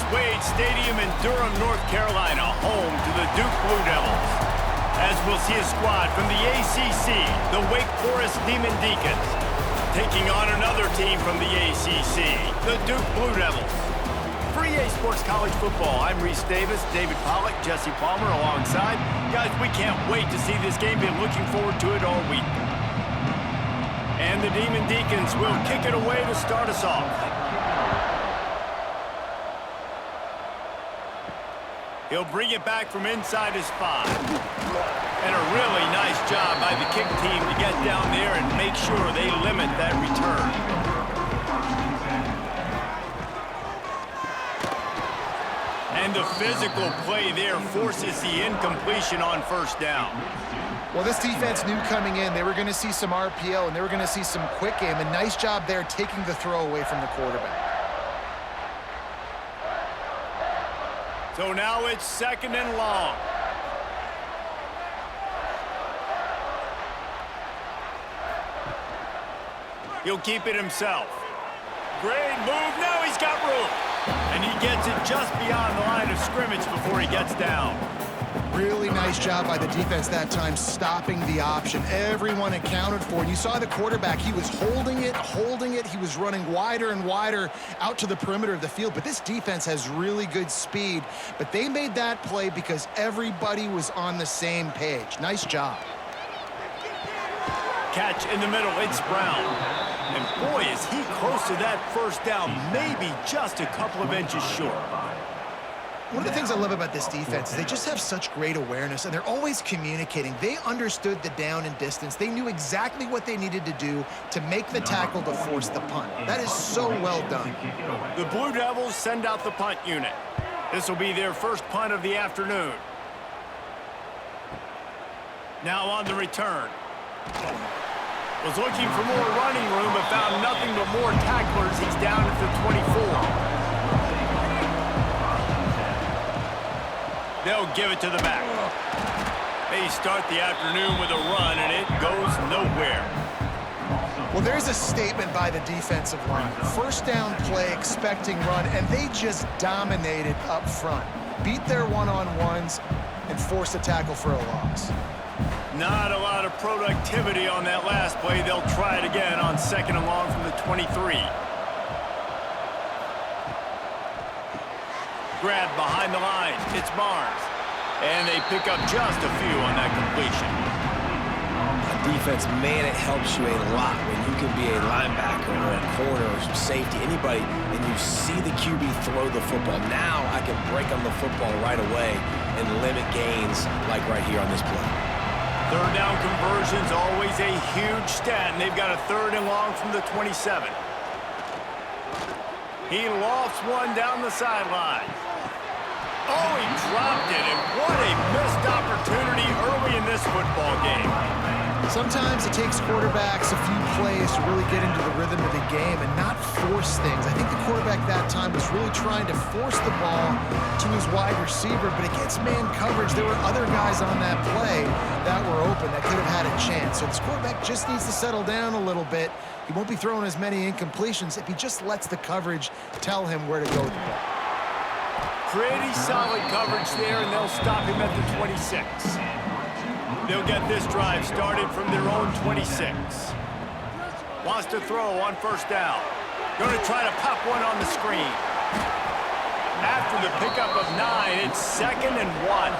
Wade Stadium in Durham, North Carolina, home to the Duke Blue Devils. As we'll see a squad from the ACC, the Wake Forest Demon Deacons, taking on another team from the ACC, the Duke Blue Devils. For EA Sports College Football, I'm Reese Davis, David Pollack, Jesse Palmer alongside. Guys, we can't wait to see this game. Been looking forward to it all week. And the Demon Deacons will kick it away to start us off. He'll bring it back from inside his 5. And a really nice job by the kick team to get down there and make sure they limit that return. And the physical play there forces the incompletion on first down. Well, this defense knew coming in they were going to see some RPO and they were going to see some quick game. A nice job there taking the throw away from the quarterback. So now it's 2nd and long. He'll keep it himself. Great move. Now he's got room. And he gets it just beyond the line of scrimmage before he gets down. Really nice job by the defense that time, stopping the option. Everyone accounted for. And you saw the quarterback. He was holding it. He was running wider and wider out to the perimeter of the field. But this defense has really good speed. But they made that play because everybody was on the same page. Nice job. Catch in the middle. It's Brown. And boy, is he close to that first down, maybe just a couple of inches short. One of the things I love about this defense is they just have such great awareness, and they're always communicating. They understood the down and distance. They knew exactly what they needed to do to make the tackle to force the punt. That is so well done. The Blue Devils send out the punt unit. This will be their first punt of the afternoon. Now on the return. Was looking for more running room, but found nothing but more tacklers. He's down at the 24. They'll give it to the back. They start the afternoon with a run, and it goes nowhere. Well, there's a statement by the defensive line. First down play, expecting run, and they just dominated up front. Beat their one-on-ones and forced a tackle for a loss. Not a lot of productivity on that last play. They'll try it again on 2nd and long from the 23. Grab behind the line. It's Barnes. And they pick up just a few on that completion. Defense, man, it helps you a lot when you can be a linebacker or a corner or some safety, anybody, and you see the QB throw the football. Now I can break on the football right away and limit gains like right here on this play. 3rd down conversion's always a huge stat, and they've got a 3rd and long from the 27. He lofts one down the sideline. Oh, he dropped it, and what a missed opportunity early in this football game. Sometimes it takes quarterbacks a few plays to really get into the rhythm of the game and not force things. I think the quarterback that time was really trying to force the ball to his wide receiver, but against man coverage, there were other guys on that play that were open that could have had a chance. So this quarterback just needs to settle down a little bit. He won't be throwing as many incompletions if he just lets the coverage tell him where to go with the ball. Pretty solid coverage there, and they'll stop him at the 26. They'll get this drive started from their own 26. Wants to throw on first down. Going to try to pop one on the screen. After the pickup of 9, it's 2nd and 1.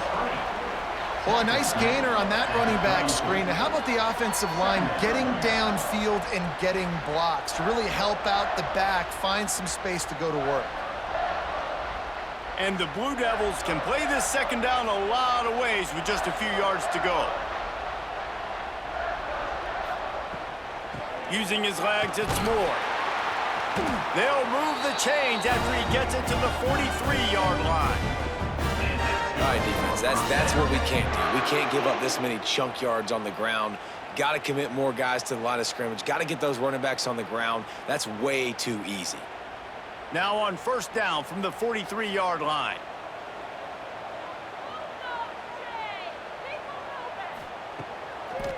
Well, a nice gainer on that running back screen. Now, how about the offensive line getting downfield and getting blocks to really help out the back, find some space to go to work? And the Blue Devils can play this 2nd down a lot of ways with just a few yards to go. Using his legs, it's Moore. They'll move the chains after he gets it to the 43-yard line. All right, defense, that's what we can't do. We can't give up this many chunk yards on the ground. Got to commit more guys to the line of scrimmage. Got to get those running backs on the ground. That's way too easy. Now on first down from the 43-yard line.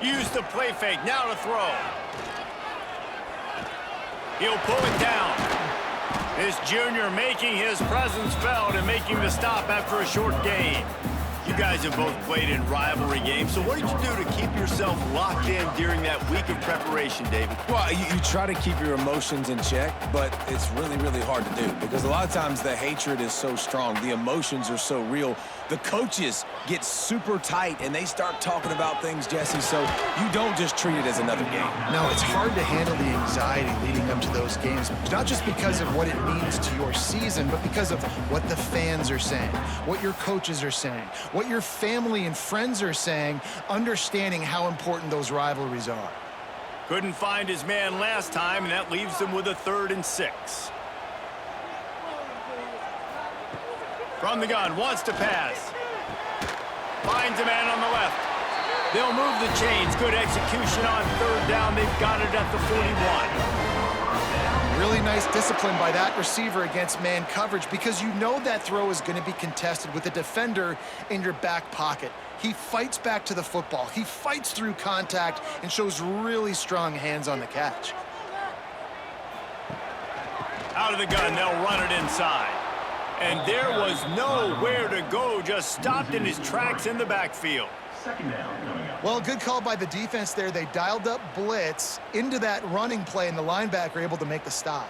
Use the play fake, now to throw. He'll pull it down. This junior making his presence felt and making the stop after a short gain. You guys have both played in rivalry games, so what did you do to keep yourself locked in during that week of preparation, David? Well, you try to keep your emotions in check, but it's really, really hard to do because a lot of times the hatred is so strong, the emotions are so real. The coaches get super tight and they start talking about things, Jesse, so you don't just treat it as another game. No, it's hard to handle the anxiety leading up to those games, not just because of what it means to your season, but because of what the fans are saying, what your coaches are saying, what your family and friends are saying, understanding how important those rivalries are. Couldn't find his man last time, and that leaves him with a 3rd and 6. From the gun, wants to pass. Finds a man on the left. They'll move the chains. Good execution on 3rd down. They've got it at the 41. Really nice discipline by that receiver against man coverage because you know that throw is going to be contested with a defender in your back pocket. He fights back to the football. He fights through contact and shows really strong hands on the catch. Out of the gun, they'll run it inside. And there was nowhere to go, just stopped in his tracks in the backfield. Well, good call by the defense there. They dialed up blitz into that running play, and the linebacker able to make the stop.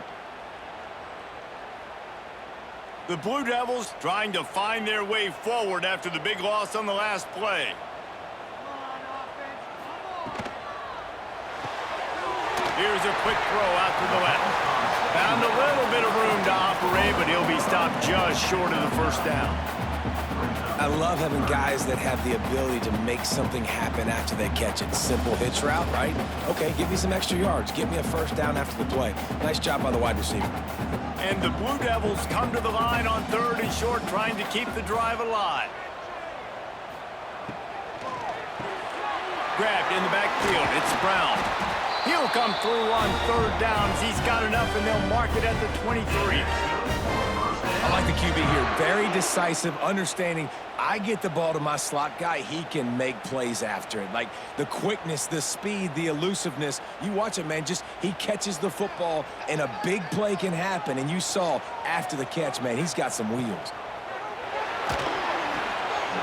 The Blue Devils trying to find their way forward after the big loss on the last play. Here's a quick throw out to the left. Found a little bit of room to operate, but he'll be stopped just short of the 1st down. I love having guys that have the ability to make something happen after they catch it. Simple hitch route, right? Okay, give me some extra yards. Get me a 1st down after the play. Nice job by the wide receiver. And the Blue Devils come to the line on 3rd and short, trying to keep the drive alive. Grabbed in the backfield. It's Brown. He'll come through on 3rd downs. He's got enough, and they'll mark it at the 23. I like the QB here. Very decisive, understanding I get the ball to my slot guy, he can make plays after it. Like the quickness, the speed, the elusiveness. You watch it, man, just he catches the football, and a big play can happen. And you saw after the catch, man, he's got some wheels.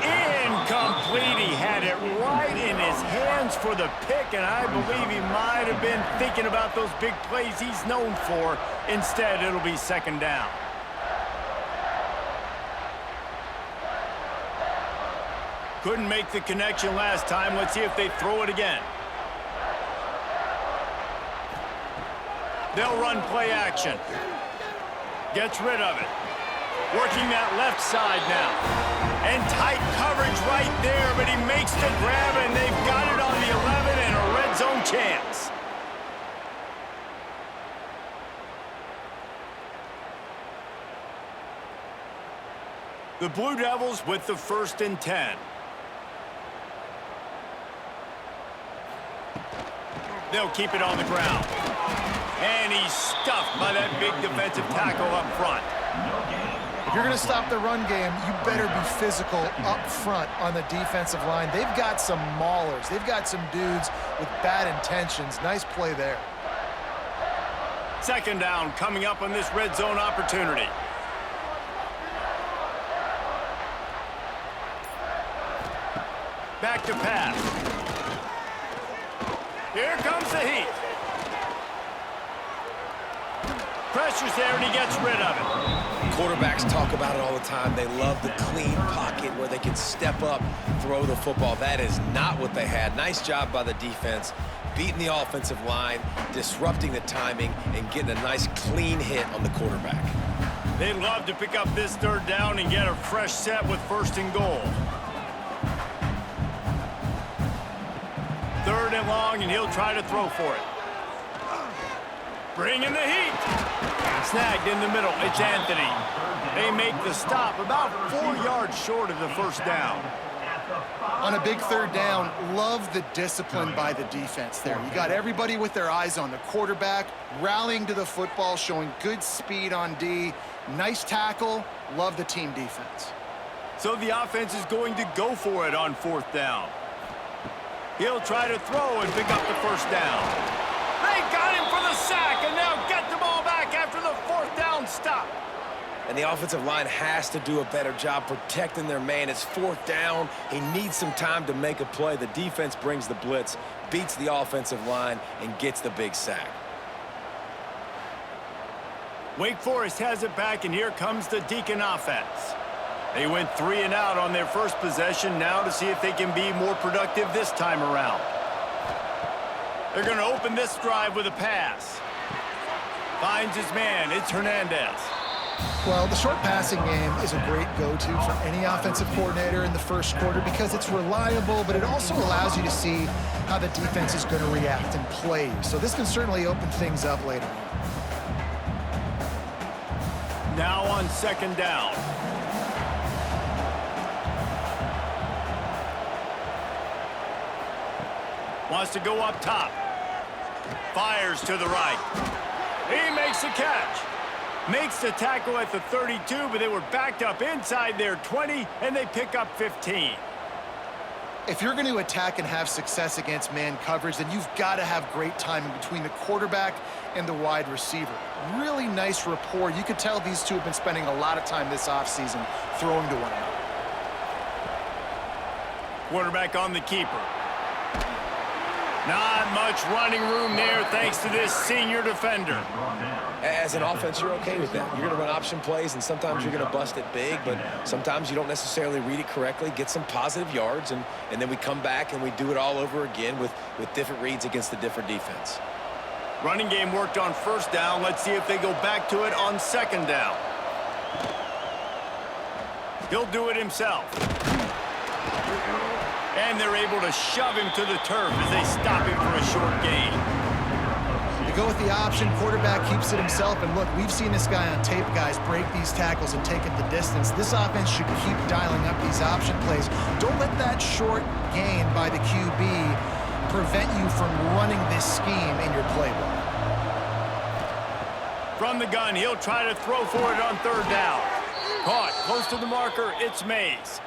Incomplete. He had it right in his hands for the pick, and I believe he might have been thinking about those big plays he's known for. Instead, it'll be 2nd down. Couldn't make the connection last time. Let's see if they throw it again. They'll run play action. Gets rid of it. Working that left side now. And tight coverage right there, but he makes the grab, and they've got it on the 11 and a red zone chance. The Blue Devils with the 1st and 10. They'll keep it on the ground. And he's stuffed by that big defensive tackle up front. If you're going to stop the run game, you better be physical up front on the defensive line. They've got some maulers. They've got some dudes with bad intentions. Nice play there. 2nd down coming up on this red zone opportunity. Back to pass. Here comes the heat. Pressure's there, and he gets rid of it. Quarterbacks talk about it all the time. They love the clean pocket where they can step up, throw the football. That is not what they had. Nice job by the defense, beating the offensive line, disrupting the timing, and getting a nice clean hit on the quarterback. They'd love to pick up this 3rd down and get a fresh set with 1st and goal. 3rd and long, and he'll try to throw for it. Bringing the heat. Snagged in the middle. It's Anthony. They make the stop about 4 yards short of the 1st down. On a big 3rd down, love the discipline by the defense there. You got everybody with their eyes on the quarterback, rallying to the football, showing good speed on D. Nice tackle. Love the team defense. So the offense is going to go for it on 4th down. He'll try to throw and pick up the 1st down. They got him for the sack, and they'll get the ball back after the 4th down stop. And the offensive line has to do a better job protecting their man. It's 4th down. He needs some time to make a play. The defense brings the blitz, beats the offensive line, and gets the big sack. Wake Forest has it back, and here comes the Deacon offense. They went 3 and out on their first possession, now to see if they can be more productive this time around. They're going to open this drive with a pass. Finds his man. It's Hernandez. Well, the short passing game is a great go-to for any offensive coordinator in the first quarter because it's reliable, but it also allows you to see how the defense is going to react and play. So this can certainly open things up later on. Now on 2nd down. Wants to go up top. Fires to the right. He makes the catch. Makes the tackle at the 32, but they were backed up inside their 20, and they pick up 15. If you're going to attack and have success against man coverage, then you've got to have great timing between the quarterback and the wide receiver. Really nice rapport. You could tell these two have been spending a lot of time this offseason throwing to one another. Quarterback on the keeper. Not much running room there thanks to this senior defender. As an offense, you're okay with that. You're going to run option plays, and sometimes you're going to bust it big, but sometimes you don't necessarily read it correctly, get some positive yards, and then we come back and we do it all over again with different reads against a different defense. Running game worked on 1st down. Let's see if they go back to it on 2nd down. He'll do it himself. And they're able to shove him to the turf as they stop him for a short gain. They go with the option. Quarterback keeps it himself. And look, we've seen this guy on tape, guys, break these tackles and take it the distance. This offense should keep dialing up these option plays. Don't let that short gain by the QB prevent you from running this scheme in your playbook. From the gun, he'll try to throw for it on 3rd down. Caught close to the marker, it's Mays.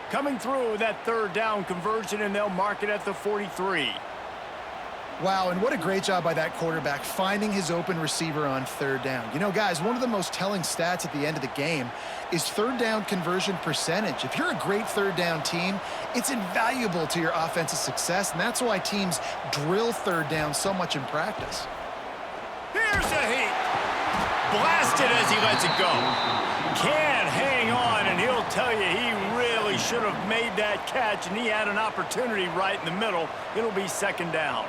Coming through with that 3rd down conversion, and they'll mark it at the 43. Wow, and what a great job by that quarterback finding his open receiver on 3rd down. You know, guys, one of the most telling stats at the end of the game is 3rd down conversion percentage. If you're a great 3rd down team, it's invaluable to your offensive success, and that's why teams drill 3rd down so much in practice. Here's a heat. Blasted as he lets it go. Can't hang on, and he'll tell you he really should have made that catch, and he had an opportunity right in the middle. It'll be 2nd down.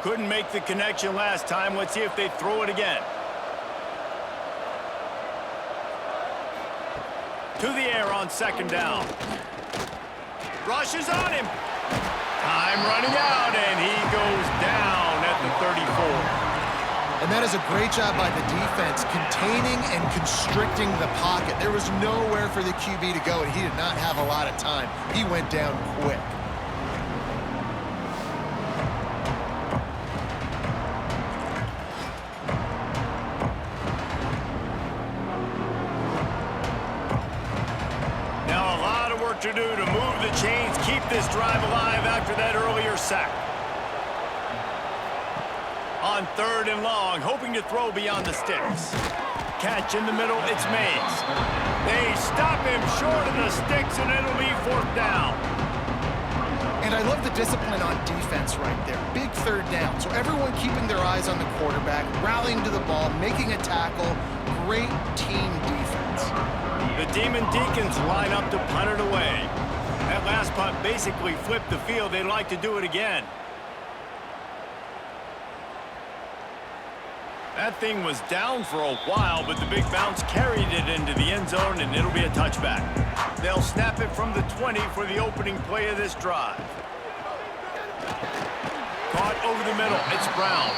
Couldn't make the connection last time. Let's see if they throw it again. To the air on 2nd down. Rushes on him. Time running out, and he goes down at the 34. And that is a great job by the defense, containing and constricting the pocket. There was nowhere for the QB to go, and he did not have a lot of time. He went down quick. To do to move the chains, keep this drive alive after that earlier sack. On 3rd and long, hoping to throw beyond the sticks. Catch in the middle, it's Mays. They stop him short of the sticks, and it'll be 4th down. And I love the discipline on defense right there. Big 3rd down. So everyone keeping their eyes on the quarterback, rallying to the ball, making a tackle. Great team defense. The Demon Deacons line up to punt it away. That last punt basically flipped the field. They'd like to do it again. That thing was down for a while, but the big bounce carried it into the end zone, and it'll be a touchback. They'll snap it from the 20 for the opening play of this drive. Caught over the middle. It's Brown.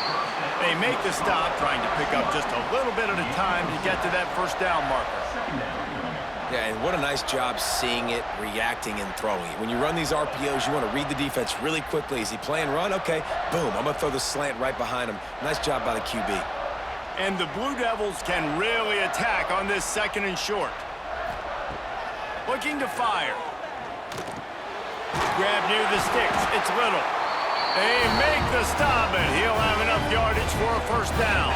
They make the stop, trying to pick up just a little bit at a time to get to that 1st down marker. Yeah, and what a nice job seeing it, reacting, and throwing it. When you run these RPOs, you want to read the defense really quickly. Is he playing run? Okay, boom, I'm going to throw the slant right behind him. Nice job by the QB. And the Blue Devils can really attack on this 2nd and short. Looking to fire. Grab near the sticks. It's Little. They make the stop, and he'll have enough yardage for a first down.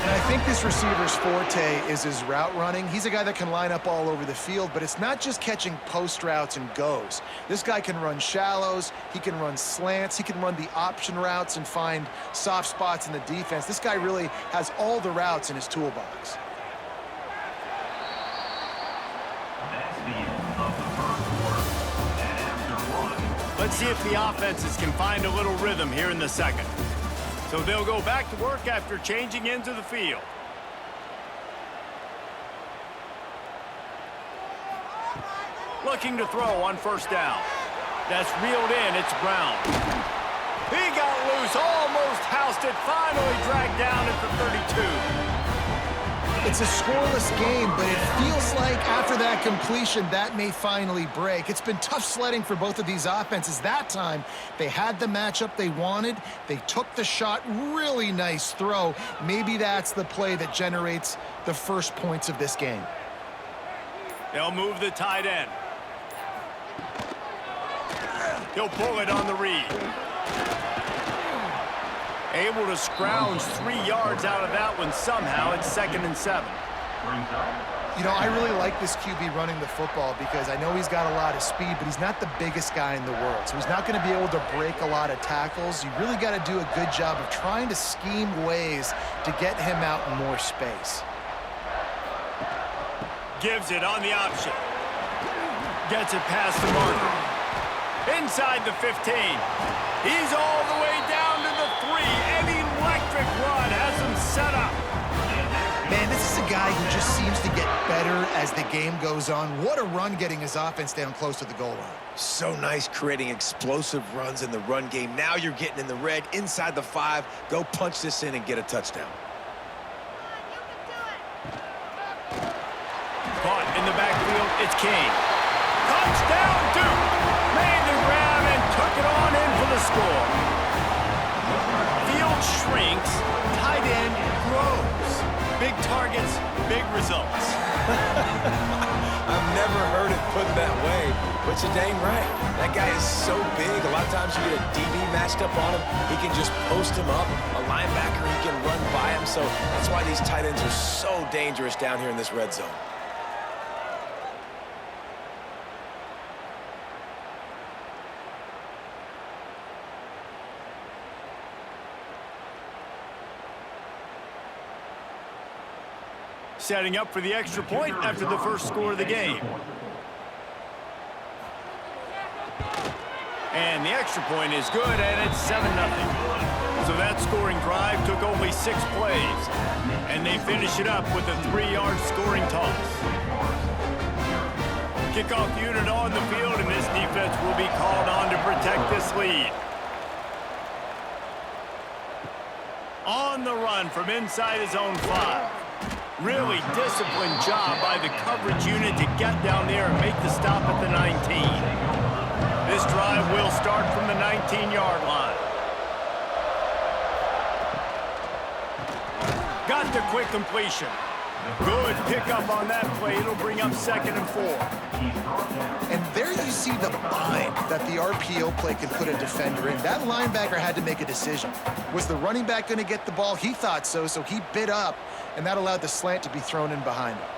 And I think this receiver's forte is his route running. He's a guy that can line up all over the field, but it's not just catching post routes and goes. This guy can run shallows, he can run slants, he can run the option routes and find soft spots in the defense. This guy really has all the routes in his toolbox. Let's see if the offenses can find a little rhythm here in the second. So they'll go back to work after changing into the field. Looking to throw on first down. That's reeled in, it's Brown. He got loose, almost housed it, finally dragged down at the 32. It's a scoreless game, but it feels like after that completion, that may finally break. It's been tough sledding for both of these offenses. That time, they had the matchup they wanted. They took the shot. Really nice throw. Maybe that's the play that generates the first points of this game. They'll move the tight end. He'll pull it on the read. Able to scrounge 3 yards out of that one somehow. It's 2nd and 7. You know, I really like this QB running the football because I know he's got a lot of speed, but he's not the biggest guy in the world. So he's not going to be able to break a lot of tackles. You really got to do a good job of trying to scheme ways to get him out in more space. Gives it on the option. Gets it past the marker. Inside the 15. He's all the way down to the 3. An electric run has him set up. Man, this is a guy who just seems to get better as the game goes on. What a run getting his offense down close to the goal line. So nice creating explosive runs in the run game. Now you're getting in the red, inside the 5. Go punch this in and get a touchdown. Caught in the backfield, it's Kane. Touchdown, Duke! Made the grab and took it on in for the score. Field shrinks, tight end grows. Big targets, big results. I've never heard it put that way, but you're dang right. That guy is so big. A lot of times you get a DB matched up on him. He can just post him up. A linebacker, he can run by him. So that's why these tight ends are so dangerous down here in this red zone. Setting up for the extra point after the first score of the game. And the extra point is good, and it's 7-0. So that scoring drive took only 6 plays. And they finish it up with a 3-yard scoring toss. Kickoff unit on the field, and this defense will be called on to protect this lead. On the run from inside his own 5. Really disciplined job by the coverage unit to get down there and make the stop at the 19. This drive will start from the 19-yard line. Got the quick completion. Good pickup on that play. It'll bring up 2nd and 4. And there you see the bind that the RPO play can put a defender in. That linebacker had to make a decision. Was the running back going to get the ball? He thought so, so he bit up, and that allowed the slant to be thrown in behind him.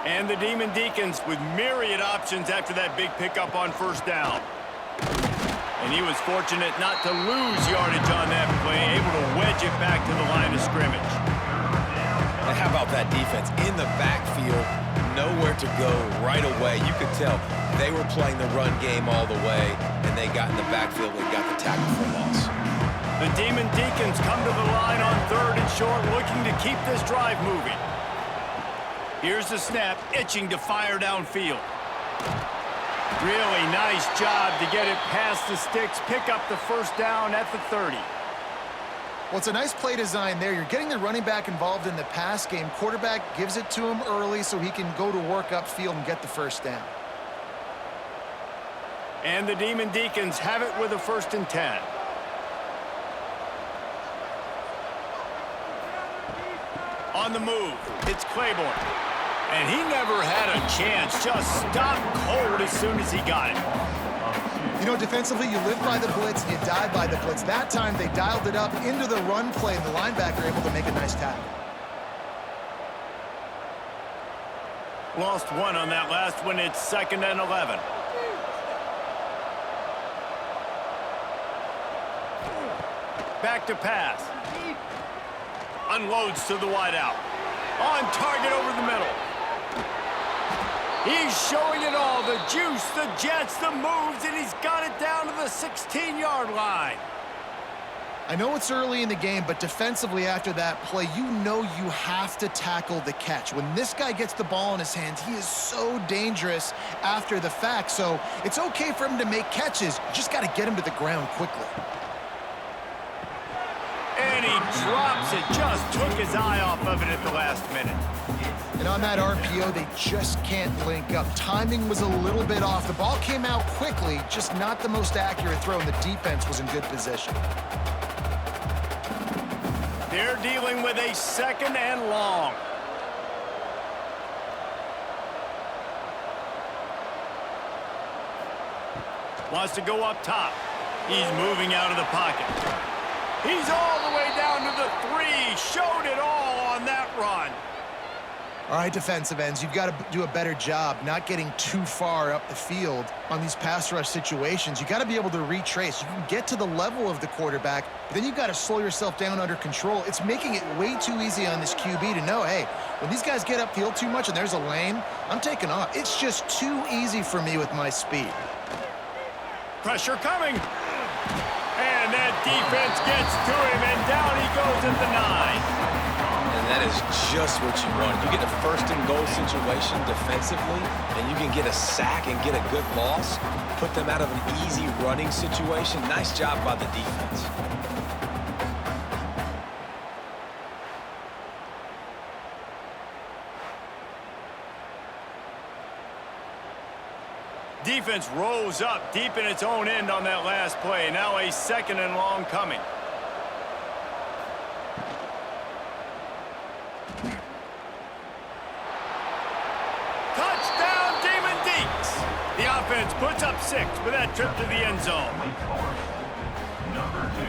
And the Demon Deacons with myriad options after that big pickup on first down. And he was fortunate not to lose yardage on that play, able to wedge it back to the line of scrimmage. And how about that defense? In the backfield, nowhere to go right away. You could tell they were playing the run game all the way, and they got in the backfield and got the tackle for loss. The Demon Deacons come to the line on 3rd and short, looking to keep this drive moving. Here's the snap, itching to fire downfield. Really nice job to get it past the sticks, pick up the first down at the 30. Well, it's a nice play design there. You're getting the running back involved in the pass game. Quarterback gives it to him early so he can go to work upfield and get the first down. And the Demon Deacons have it with a 1st and 10. On the move, it's Claiborne. And he never had a chance, just stopped cold as soon as he got it. You know, defensively, you live by the blitz and you die by the blitz. That time, they dialed it up into the run play, and the linebacker able to make a nice tackle. Lost one on that last one. It's 2nd and 11. Back to pass. Unloads to the wideout. On target over the middle. He's showing it all. The juice, the jets, the moves, and he's got it down to the 16-yard line. I know it's early in the game, but defensively after that play, you know you have to tackle the catch. When this guy gets the ball in his hands, he is so dangerous after the fact. So it's okay for him to make catches. You just got to get him to the ground quickly. And he drops it. Just took his eye off of it at the last minute. And on that RPO, they just can't link up. Timing was a little bit off. The ball came out quickly, just not the most accurate throw, and the defense was in good position. They're dealing with a 2nd and long. Wants to go up top. He's moving out of the pocket. He's all the way down to the 3. Showed it all on that run. All right, defensive ends, you've got to do a better job not getting too far up the field on these pass rush situations. You got to be able to retrace. You can get to the level of the quarterback, but then you've got to slow yourself down under control. It's making it way too easy on this QB to know, hey, when these guys get upfield too much and there's a lane, I'm taking off. It's just too easy for me with my speed. Pressure coming. And that defense gets to him, and down he goes at the 9. And that is just what you want. You get a 1st and goal situation defensively, and you can get a sack and get a good loss, put them out of an easy running situation. Nice job by the defense. Defense rose up deep in its own end on that last play. Now a 2nd and long coming. Touchdown, Damon Deeks. The offense puts up 6 with that trip to the end zone. Number 2.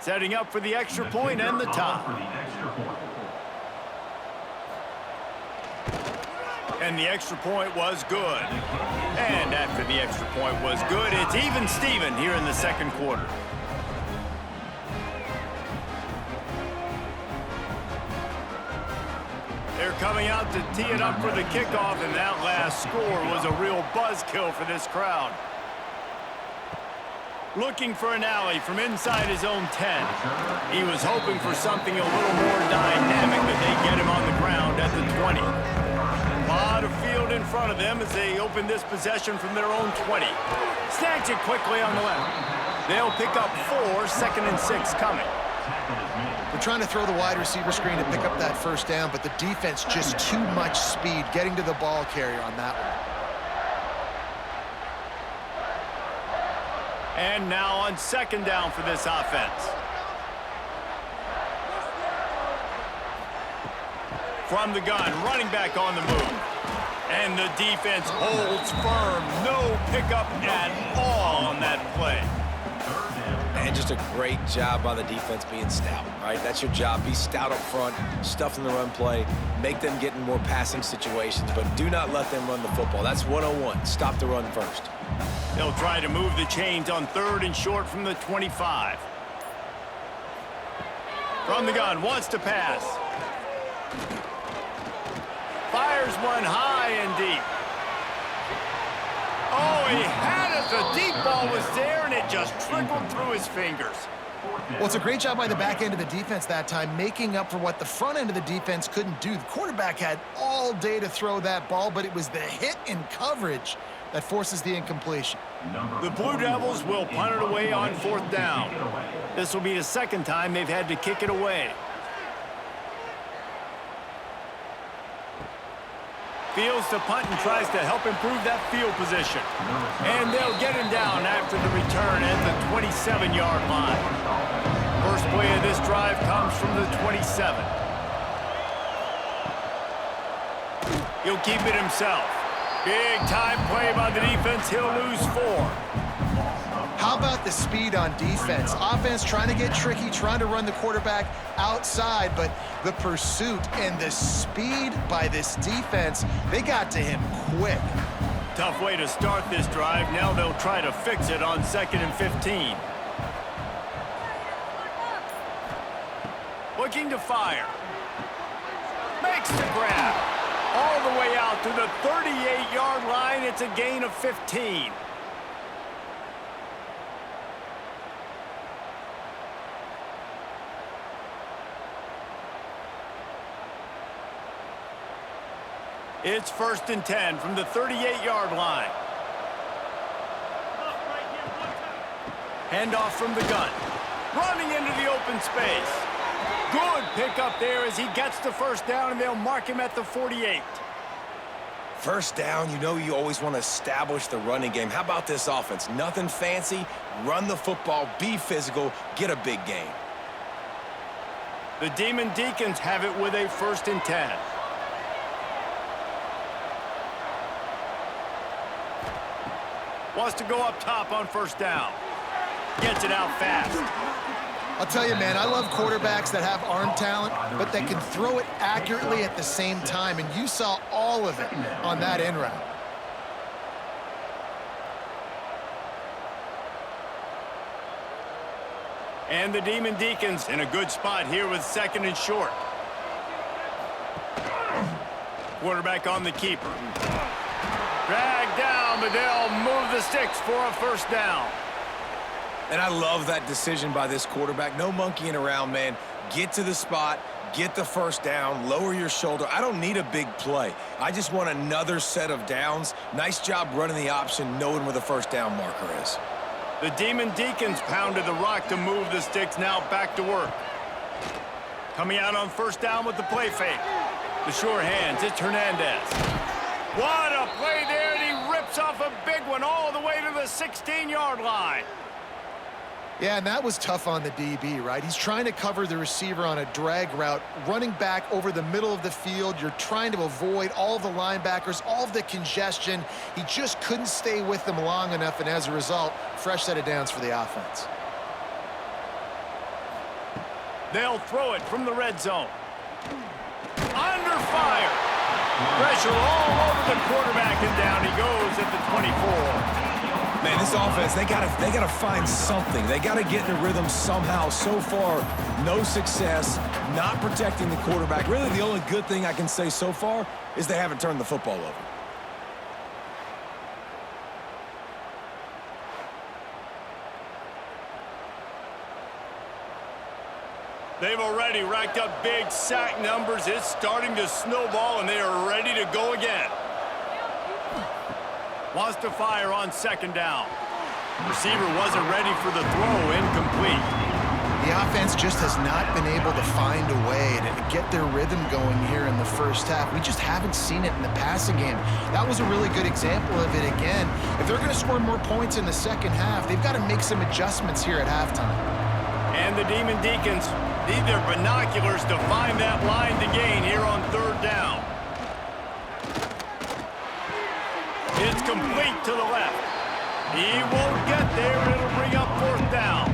Setting up for the extra point and the tie. And the extra point was good. And after the extra point was good, it's even Steven here in the 2nd quarter. They're coming out to tee it up for the kickoff, and that last score was a real buzzkill for this crowd. Looking for an alley from inside his own 10. He was hoping for something a little more dynamic, but they get him on the ground at the 20. A lot of field in front of them as they open this possession from their own 20. Snags it quickly on the left. They'll pick up 4, 2nd and 6 coming. They're trying to throw the wide receiver screen to pick up that 1st down, but the defense just too much speed getting to the ball carrier on that one. And now on 2nd down for this offense. From the gun, running back on the move. And the defense holds firm. No pickup at all on that play. And just a great job by the defense being stout, right? That's your job. Be stout up front, stuff in the run play, make them get in more passing situations, but do not let them run the football. That's 101. Stop the run first. They'll try to move the chains on 3rd and short from the 25. From the gun, wants to pass. Fires one high and deep. Oh, he had it. The deep ball was there, and it just trickled through his fingers. Well, it's a great job by the back end of the defense that time, making up for what the front end of the defense couldn't do. The quarterback had all day to throw that ball, but it was the hit in coverage that forces the incompletion. The Blue Devils will punt it away on 4th down. This will be the second time they've had to kick it away. Fields to punt and tries to help improve that field position. And they'll get him down after the return at the 27-yard line. First play of this drive comes from the 27. He'll keep it himself. Big time play by the defense. He'll lose 4. How about the speed on defense? Offense trying to get tricky, trying to run the quarterback outside, but the pursuit and the speed by this defense, they got to him quick. Tough way to start this drive. Now they'll try to fix it on 2nd and 15. Looking to fire. Makes the grab. All the way out to the 38-yard line. It's a gain of 15. It's 1st and 10 from the 38-yard line. Handoff from the gun. Running into the open space. Good pickup there as he gets the first down, and they'll mark him at the 48. First down, you know you always want to establish the running game. How about this offense? Nothing fancy. Run the football, be physical, get a big gain. The Demon Deacons have it with a 1st and 10. Wants to go up top on 1st down. Gets it out fast. I'll tell you, man, I love quarterbacks that have arm talent, but that can throw it accurately at the same time, and you saw all of it on that in route. And the Demon Deacons in a good spot here with 2nd and short. Quarterback on the keeper. Drag down, but they'll move the sticks for a 1st down. And I love that decision by this quarterback. No monkeying around, man. Get to the spot, get the 1st down, lower your shoulder. I don't need a big play. I just want another set of downs. Nice job running the option, knowing where the 1st down marker is. The Demon Deacons pounded the rock to move the sticks, now back to work. Coming out on 1st down with the play fake. The sure hands, it's Hernandez. What a play there, and he rips off a big one all the way to the 16-yard line. Yeah, and that was tough on the DB, right? He's trying to cover the receiver on a drag route, running back over the middle of the field. You're trying to avoid all of the linebackers, all of the congestion. He just couldn't stay with them long enough, and as a result, fresh set of downs for the offense. They'll throw it from the red zone. Under fire. Pressure all over the quarterback, and down he goes at the 24. Man, this offense, they gotta find something. They gotta get in a rhythm somehow. So far, no success, not protecting the quarterback. Really, the only good thing I can say so far is they haven't turned the football over. They've already racked up big sack numbers. It's starting to snowball, and they are ready to go again. Wants to fire on 2nd down. Receiver wasn't ready for the throw, incomplete. The offense just has not been able to find a way to get their rhythm going here in the 1st half. We just haven't seen it in the passing game. That was a really good example of it again. If they're going to score more points in the 2nd half, they've got to make some adjustments here at halftime. And the Demon Deacons need their binoculars to find that line to gain here on 3rd down. It's complete to the left. He won't get there. It'll bring up 4th down.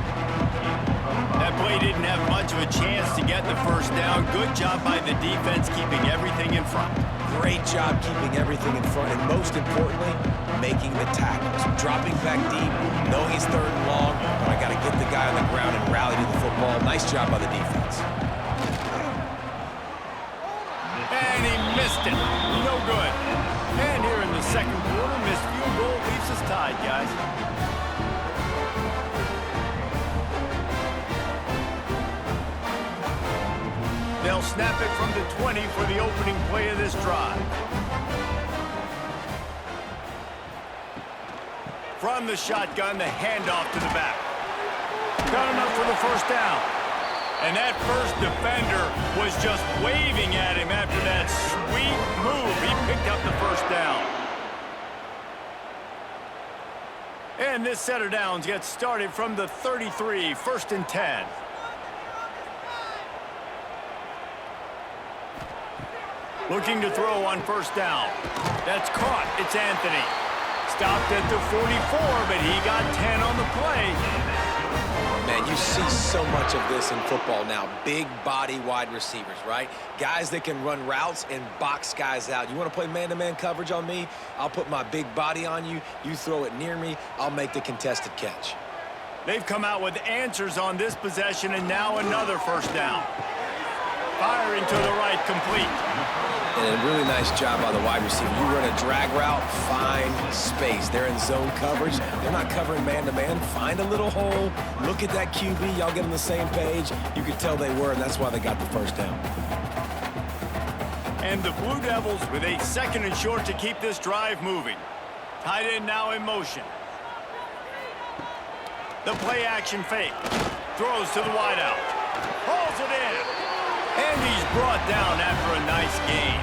That play didn't have much of a chance to get the 1st down. Good job by the defense keeping everything in front. Great job keeping everything in front, and most importantly, making the tackles. Dropping back deep, knowing he's 3rd and long, but I got to get the guy on the ground and rally to the football. Nice job by the defense. And he missed it. No good. And here in the 2nd quarter, missed field goal leaves us tied, guys. They'll snap it from the 20 for the opening play of this drive. From the shotgun, the handoff to the back. Got enough for the first down. And that first defender was just waving at him after that sweet move. He picked up the first down. And this set of downs gets started from the 33, 1st and 10. Looking to throw on first down. That's caught. It's Anthony. Stopped at the 44, but he got 10 on the play. Man, you see so much of this in football now. Big body wide receivers, right? Guys that can run routes and box guys out. You want to play man-to-man coverage on me? I'll put my big body on you. You throw it near me, I'll make the contested catch. They've come out with answers on this possession, and now another first down. Firing to the right, complete. And a really nice job by the wide receiver. You run a drag route, find space. They're in zone coverage. They're not covering man-to-man. Find a little hole. Look at that QB. Y'all get on the same page. You could tell they were, and that's why they got the first down. And the Blue Devils with a 2nd and short to keep this drive moving. Tight end now in motion. The play action fake. Throws to the wideout. Hauls it in. And he's brought down after a nice gain.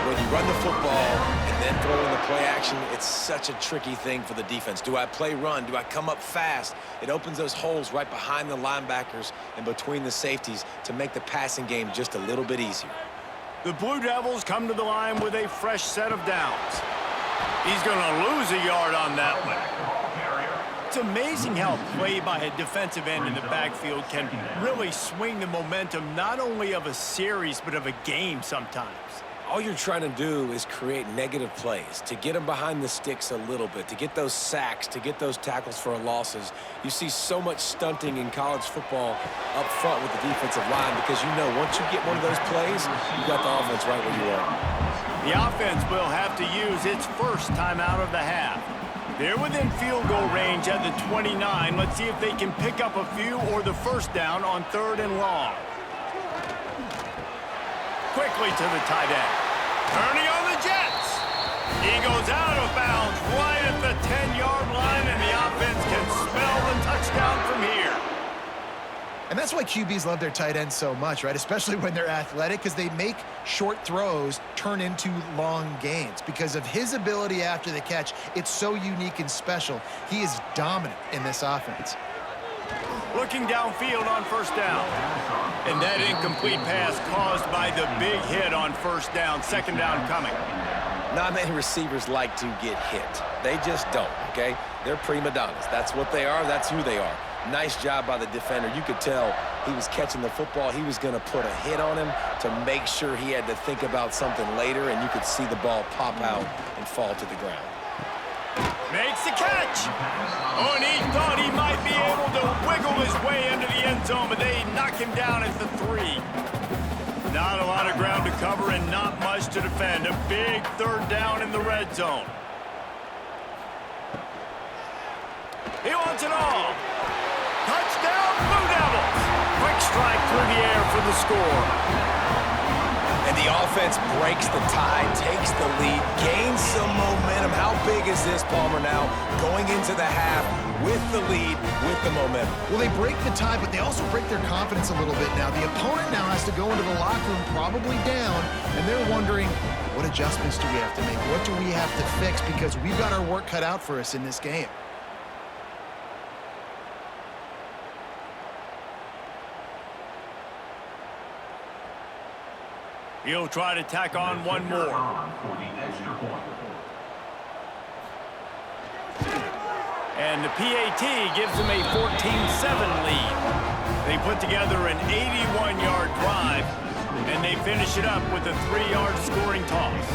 When you run the football and then throw in the play action, it's such a tricky thing for the defense. Do I play run? Do I come up fast? It opens those holes right behind the linebackers and between the safeties to make the passing game just a little bit easier. The Blue Devils come to the line with a fresh set of downs. He's going to lose a yard on that one. It's amazing how play by a defensive end in the backfield can really swing the momentum not only of a series but of a game sometimes. All you're trying to do is create negative plays, to get them behind the sticks a little bit, to get those sacks, to get those tackles for losses. You see so much stunting in college football up front with the defensive line because you know once you get one of those plays, you got the offense right where you are. The offense will have to use its first timeout of the half. They're within field goal range at the 29. Let's see if they can pick up a few or the first down on 3rd and long. Quickly to the tight end. Turning on the Jets. He goes out of bounds right at the 10-yard line, and the offense can smell the touchdown from here. And that's why QBs love their tight ends so much, right? Especially when they're athletic, because they make short throws turn into long gains. Because of his ability after the catch, it's so unique and special. He is dominant in this offense. Looking downfield on first down. And that incomplete pass caused by the big hit on first down. 2nd down coming. Not many receivers like to get hit. They just don't, okay? They're prima donnas. That's what they are. That's who they are. Nice job by the defender. You could tell he was catching the football. He was going to put a hit on him to make sure he had to think about something later, and you could see the ball pop out and fall to the ground. Makes the catch. Oh, and he thought he might be able to wiggle his way into the end zone, but they knock him down at the 3. Not a lot of ground to cover and not much to defend. A big 3rd down in the red zone. He wants it all. Touchdown, Blue Devils. Quick strike through the air for the score. And the offense breaks the tie, takes the lead, gains some momentum. How big is this, Palmer, now? Going into the half with the lead, with the momentum. Well, they break the tie, but they also break their confidence a little bit now. The opponent now has to go into the locker room probably down, and they're wondering, what adjustments do we have to make? What do we have to fix? Because we've got our work cut out for us in this game. He'll try to tack on one more. And the PAT gives them a 14-7 lead. They put together an 81-yard drive, and they finish it up with a 3-yard scoring toss.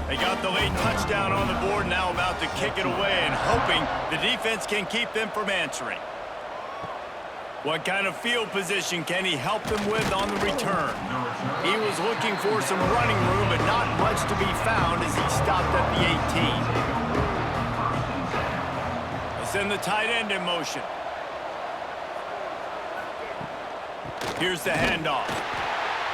They got the late touchdown on the board, now about to kick it away and hoping the defense can keep them from answering. What kind of field position can he help them with on the return? He was looking for some running room, but not much to be found as he stopped at the 18. They send the tight end in motion. Here's the handoff.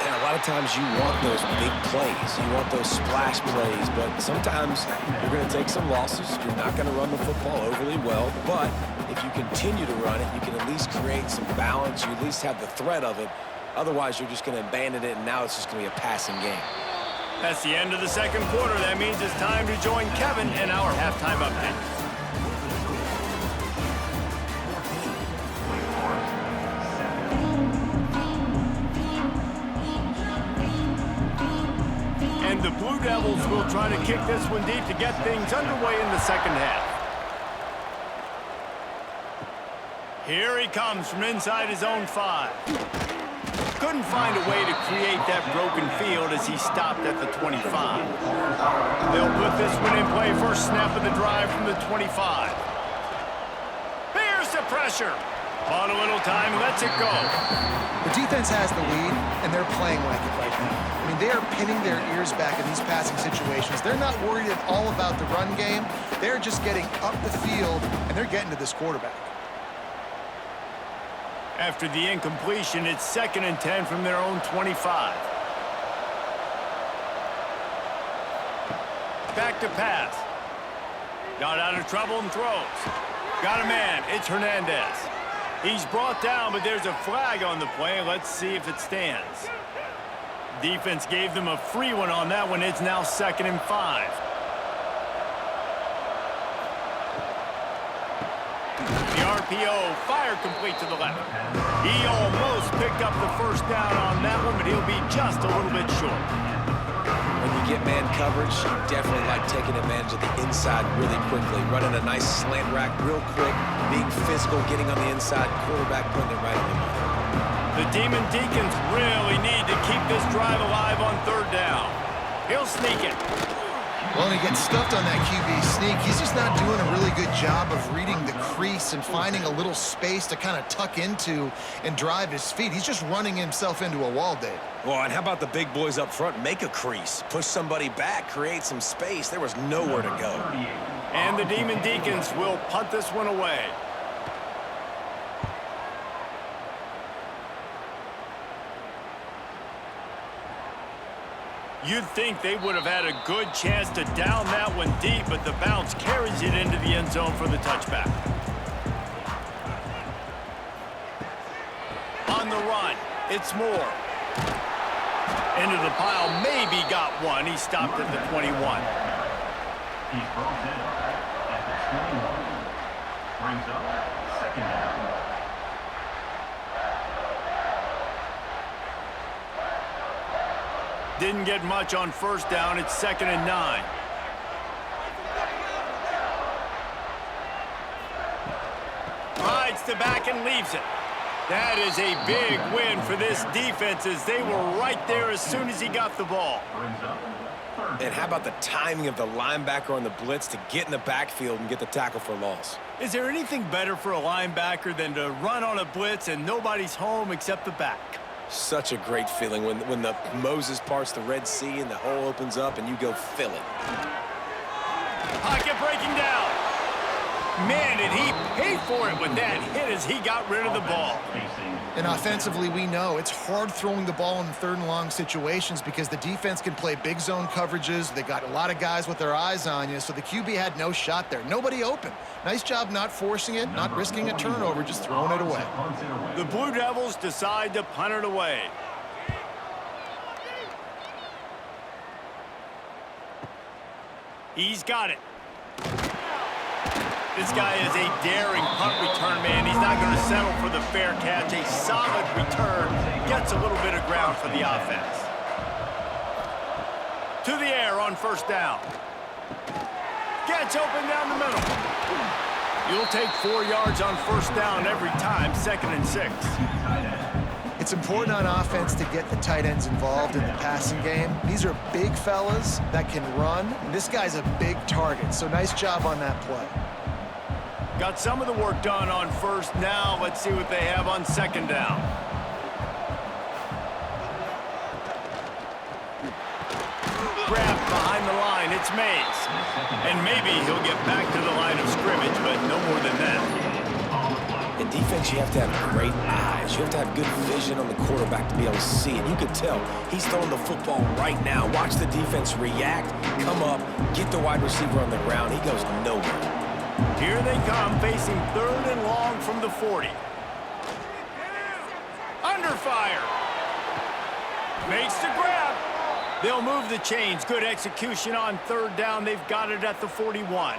And a lot of times you want those big plays. You want those splash plays, but sometimes you're going to take some losses. You're not going to run the football overly well, but if you continue to run it, you can at least create some balance. You at least have the threat of it. Otherwise, you're just going to abandon it, and now it's just going to be a passing game. That's the end of the second quarter. That means it's time to join Kevin in our halftime update. And the Blue Devils will try to kick this one deep to get things underway in the second half. Here he comes from inside his own 5. Couldn't find a way to create that broken field as he stopped at the 25. They'll put this one in play. First snap of the drive from the 25. Here's the pressure. On a little time, lets it go. The defense has the lead, and they're playing like it right now. I mean, they are pinning their ears back in these passing situations. They're not worried at all about the run game. They're just getting up the field, and they're getting to this quarterback. After the incompletion, it's 2nd and 10 from their own 25. Back to pass. Got out of trouble and throws. Got a man. It's Hernandez. He's brought down, but there's a flag on the play. Let's see if it stands. Defense gave them a free one on that one. It's now 2nd and 5. The RPO, fire complete to the left. He almost picked up the first down on that one, but he'll be just a little bit short. When you get man coverage, you definitely like taking advantage of the inside really quickly, running a nice slant rack real quick, being physical, getting on the inside, quarterback putting it right in the middle. The Demon Deacons really need to keep this drive alive on 3rd down. He'll sneak it. Well, he gets stuffed on that QB sneak. He's just not doing a really good job of reading the crease and finding a little space to kind of tuck into and drive his feet. He's just running himself into a wall, Dave. Well, and how about the big boys up front? Make a crease, push somebody back, create some space. There was nowhere to go. And the Demon Deacons will punt this one away. You'd think they would have had a good chance to down that one deep, but the bounce carries it into the end zone for the touchback. On the run, it's Moore. Into the pile, maybe got one. He stopped at the 21. He's brought in at the 21. Brings up 2nd down. Didn't get much on 1st down. It's 2nd and 9. Rides the back and leaves it. That is a big win for this defense as they were right there as soon as he got the ball. And how about the timing of the linebacker on the blitz to get in the backfield and get the tackle for loss? Is there anything better for a linebacker than to run on a blitz and nobody's home except the back? Such a great feeling when the Moses parts the Red Sea and the hole opens up and you go fill it. Pocket breaking down. Man, did he pay for it with that hit as he got rid of the ball. And offensively, we know it's hard throwing the ball in 3rd and long situations because the defense can play big zone coverages. They got a lot of guys with their eyes on you, so the QB had no shot there. Nobody open. Nice job not forcing it, not risking a turnover, just throwing it away. The Blue Devils decide to punt it away. He's got it. This guy is a daring punt return man. He's not going to settle for the fair catch. A solid return. Gets a little bit of ground for the offense. To the air on 1st down. Gets open down the middle. You'll take 4 yards on 1st down every time. 2nd and 6. It's important on offense to get the tight ends involved in the passing game. These are big fellas that can run. And this guy's a big target, so nice job on that play. Got some of the work done on 1st. Now let's see what they have on 2nd down. Grabbed behind the line. It's Mays. And maybe he'll get back to the line of scrimmage, but no more than that. In defense, you have to have great eyes. You have to have good vision on the quarterback to be able to see it. You can tell he's throwing the football right now. Watch the defense react, come up, get the wide receiver on the ground. He goes nowhere. Here they come, facing 3rd and long from the 40. Under fire. Makes the grab. They'll move the chains. Good execution on 3rd down. They've got it at the 41.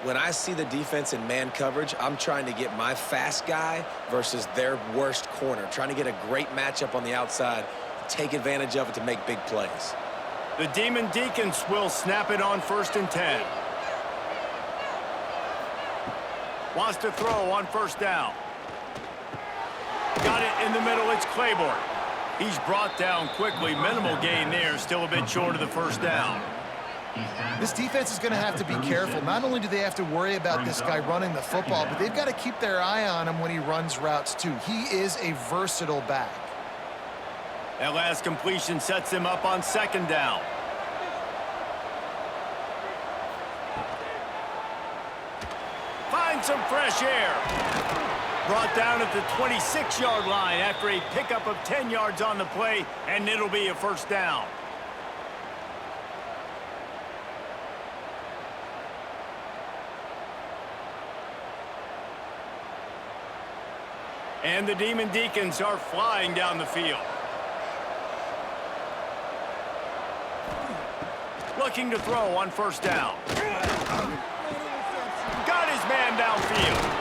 When I see the defense in man coverage, I'm trying to get my fast guy versus their worst corner, trying to get a great matchup on the outside, take advantage of it to make big plays. The Demon Deacons will snap it on 1st and 10. Wants to throw on 1st down. Got it in the middle. It's Claiborne. He's brought down quickly. Minimal gain there. Still a bit short of the 1st down. This defense is going to have to be careful. Not only do they have to worry about this guy running the football, but they've got to keep their eye on him when he runs routes too. He is a versatile back. That last completion sets him up on 2nd down. Find some fresh air. Brought down at the 26-yard line after a pickup of 10 yards on the play, and it'll be a 1st down. And the Demon Deacons are flying down the field. Looking to throw on 1st down. Got his man downfield.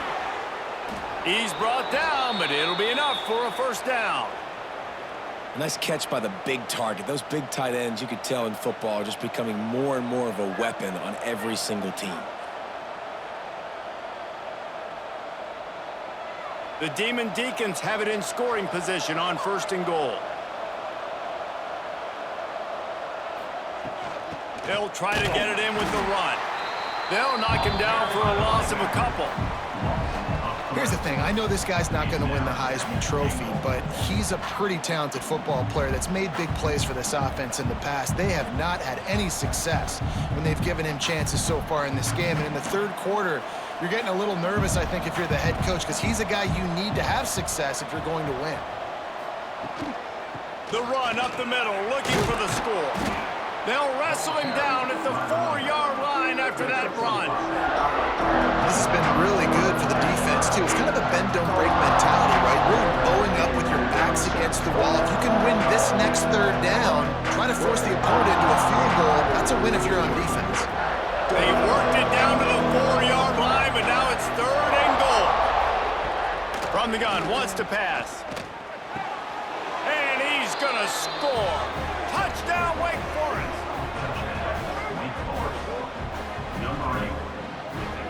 He's brought down, but it'll be enough for a 1st down. Nice catch by the big target. Those big tight ends, you could tell in football, are just becoming more and more of a weapon on every single team. The Demon Deacons have it in scoring position on 1st and goal. They'll try to get it in with the run. They'll knock him down for a loss of a couple. Here's the thing. I know this guy's not going to win the Heisman Trophy, but he's a pretty talented football player that's made big plays for this offense in the past. They have not had any success when they've given him chances so far in this game. And in the 3rd quarter, you're getting a little nervous, I think, if you're the head coach, because he's a guy you need to have success if you're going to win. The run up the middle, looking for the score. They'll wrestle him down at the 4-yard line after that run. This has been really good for the defense, too. It's kind of a bend-don't-break mentality, right? Really bowing up with your backs against the wall. If you can win this next 3rd down, try to force the opponent into a field goal, that's a win if you're on defense. They worked it down to the 4-yard line, but now it's 3rd and goal. From the gun, wants to pass. And he's going to score. Touchdown, Wake Forest. Wake Forest. Number 8.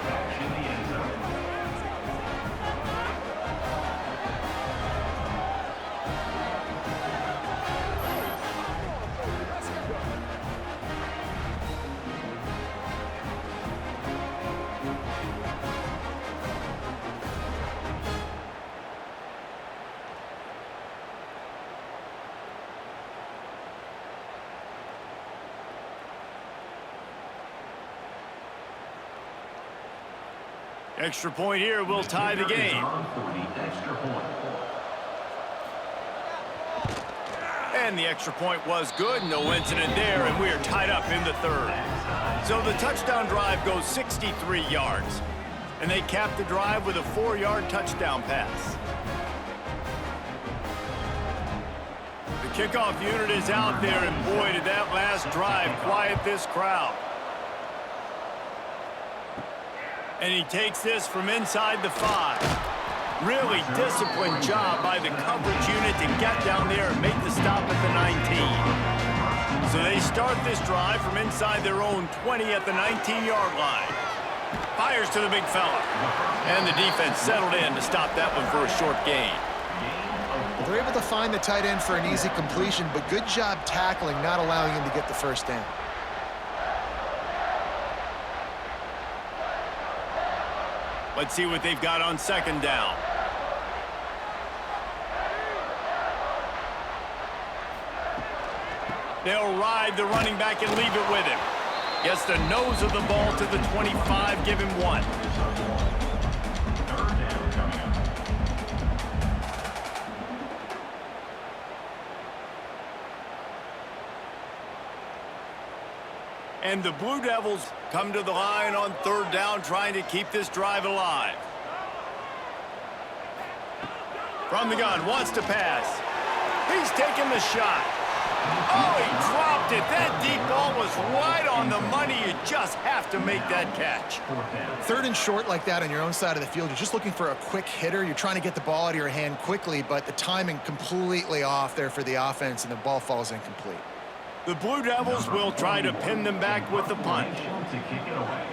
Catch in the end zone. Extra point here will tie the game. And the extra point was good. No incident there, and we are tied up in the 3rd. So the touchdown drive goes 63 yards. And they cap the drive with a 4-yard touchdown pass. The kickoff unit is out there, and boy, did that last drive quiet this crowd. And he takes this from inside the 5. Really disciplined job by the coverage unit to get down there and make the stop at the 19. So they start this drive from inside their own 20 at the 19-yard line. Fires to the big fella. And the defense settled in to stop that one for a short gain. They're able to find the tight end for an easy completion, but good job tackling, not allowing him to get the 1st down. Let's see what they've got on 2nd down. They'll ride the running back and leave it with him. Gets the nose of the ball to the 25, give him 1. 3rd down. And the Blue Devils come to the line on third down, trying to keep this drive alive. From the gun, wants to pass. He's taking the shot. Oh, he dropped it. That deep ball was right on the money. You just have to make that catch. Third and short like that on your own side of the field, you're just looking for a quick hitter. You're trying to get the ball out of your hand quickly, but the timing completely off there for the offense, and the ball falls incomplete. The Blue Devils will try to pin them back with the punch. To kick it away.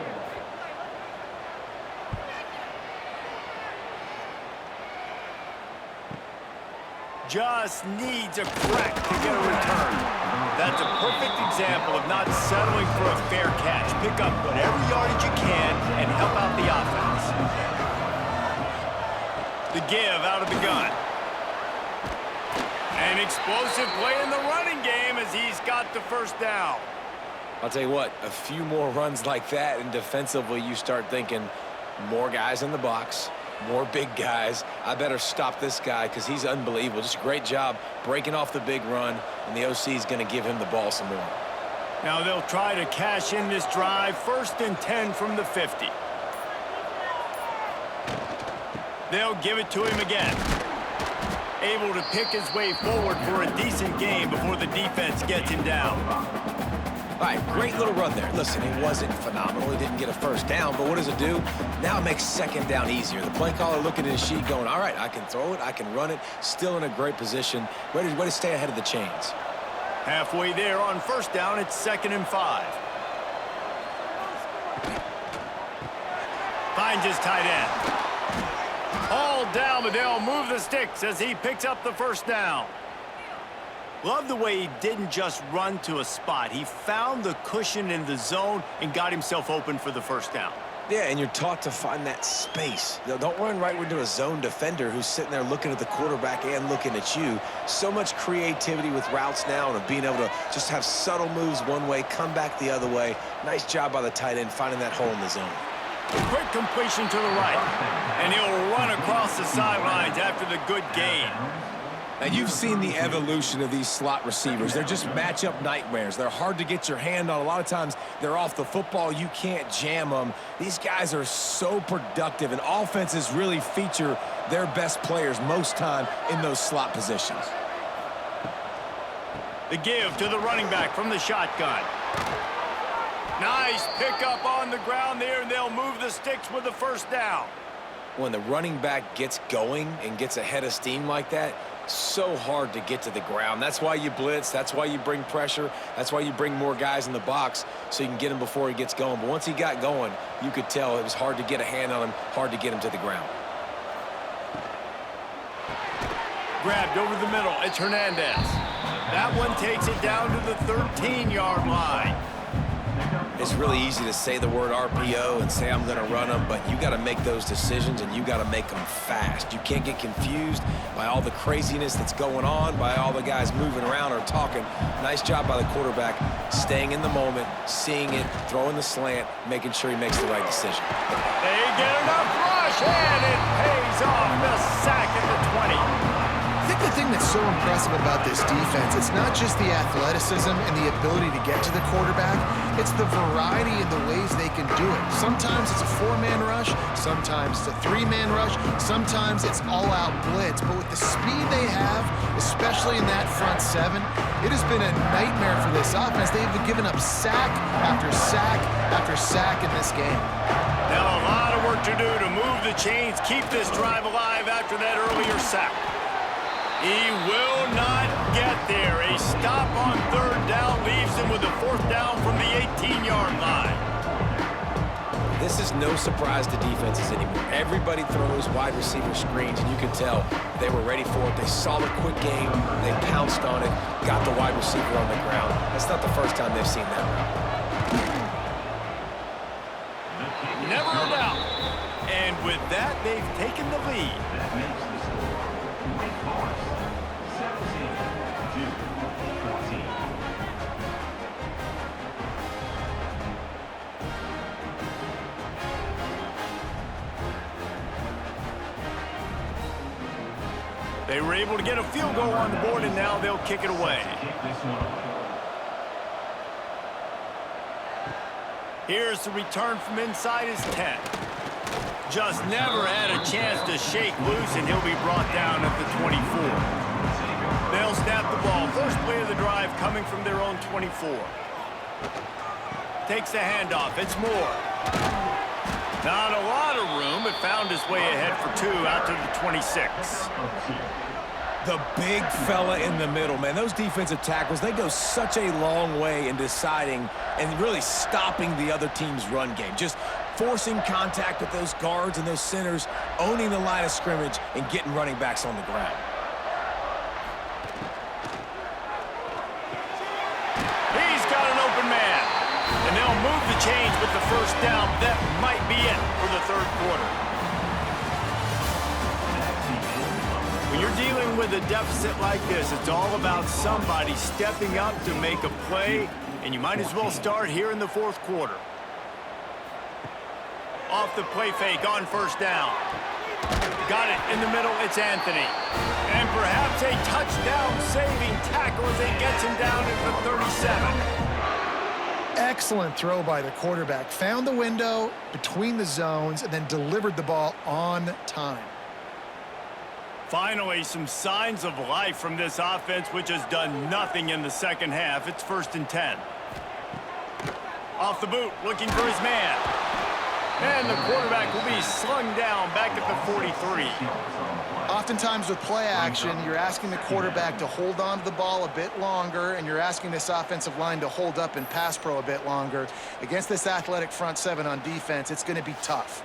Just needs a crack to get a return. That's a perfect example of not settling for a fair catch. Pick up whatever yardage you can and help out the offense. The give out of the gun. An explosive play in the running game as he's got the first down. I'll tell you what, a few more runs like that, and defensively you start thinking more guys in the box, more big guys. I better stop this guy because he's unbelievable. Just a great job breaking off the big run, and the OC is going to give him the ball some more. Now they'll try to cash in this drive. 1st and 10 from the 50. They'll give it to him again. Able to pick his way forward for a decent game before the defense gets him down. All right, great little run there. Listen, it wasn't phenomenal. He didn't get a first down, but what does it do? Now it makes second down easier. The play caller looking at his sheet going, all right, I can throw it, I can run it, still in a great position, ready to stay ahead of the chains. Halfway there on first down, it's 2nd and 5. Finds his tight end. All down, but they'll move the sticks as he picks up the first down. Love the way he didn't just run to a spot. He found the cushion in the zone and got himself open for the first down. Yeah, and you're taught to find that space. Don't run right into a zone defender who's sitting there looking at the quarterback and looking at you. So much creativity with routes now and being able to just have subtle moves one way, come back the other way. Nice job by the tight end finding that hole in the zone. Quick completion to the right, and he'll run across the sidelines after the good gain. And you've seen the evolution of these slot receivers. They're just matchup nightmares. They're hard to get your hand on. A lot of times they're off the football. You can't jam them. These guys are so productive, and offenses really feature their best players most time in those slot positions. The give to the running back from the shotgun. Nice pickup on the ground there, and they'll move the sticks with the first down. When the running back gets going and gets ahead of steam like that, so hard to get to the ground. That's why you blitz. That's why you bring pressure. That's why you bring more guys in the box so you can get him before he gets going. But once he got going, you could tell it was hard to get a hand on him, hard to get him to the ground. Grabbed over the middle. It's Hernandez. That one takes it down to the 13-yard line. It's really easy to say the word RPO and say I'm going to run them, but you got to make those decisions and you got to make them fast. You can't get confused by all the craziness that's going on, by all the guys moving around or talking. Nice job by the quarterback, staying in the moment, seeing it, throwing the slant, making sure he makes the right decision. They get enough rush, and it pays off. The sack at the 20. I think the thing that's so impressive about this defense, it's not just the athleticism and the ability to get to the quarterback, it's the variety in the ways they can do it. Sometimes it's a 4-man rush, sometimes it's a 3-man rush, sometimes it's all-out blitz. But with the speed they have, especially in that front 7, it has been a nightmare for this offense. They've been giving up sack after sack after sack in this game. Now a lot of work to do to move the chains, keep this drive alive after that earlier sack. He will not get there. A stop on third down leaves him with a fourth down from the 18-yard line. This is no surprise to defenses anymore. Everybody throws wide receiver screens, and you can tell they were ready for it. They saw the quick game. They pounced on it, got the wide receiver on the ground. That's not the first time they've seen that route. Never a doubt. And with that, they've taken the lead. That makes the score Wake Forest 17-14. They were able to get a field goal on the board, and now they'll kick it away. Kick this one away. Here's the return from inside his 10. Just never had a chance to shake loose, and he'll be brought down at the 24. They'll snap the ball. First play of the drive coming from their own 24. Takes the handoff. It's Moore. Not a lot of room, but found his way ahead for 2 out to the 26. The big fella in the middle, man. Those defensive tackles, they go such a long way in deciding and really stopping the other team's run game. Just forcing contact with those guards and those centers, owning the line of scrimmage, and getting running backs on the ground. He's got an open man. And they'll move the chains with the first down. That might be it for the third quarter. When you're dealing with a deficit like this, it's all about somebody stepping up to make a play, and you might as well start here in the fourth quarter. Off the play fake on first down. Got it in the middle, it's Anthony. And perhaps a touchdown-saving tackle as it gets him down at the 37. Excellent throw by the quarterback. Found the window between the zones and then delivered the ball on time. Finally, some signs of life from this offense, which has done nothing in the second half. It's 1st and 10. Off the boot, looking for his man. And the quarterback will be slung down back at the 43. Oftentimes with play action, you're asking the quarterback to hold on to the ball a bit longer, and you're asking this offensive line to hold up in pass pro a bit longer. Against this athletic front seven on defense, it's going to be tough.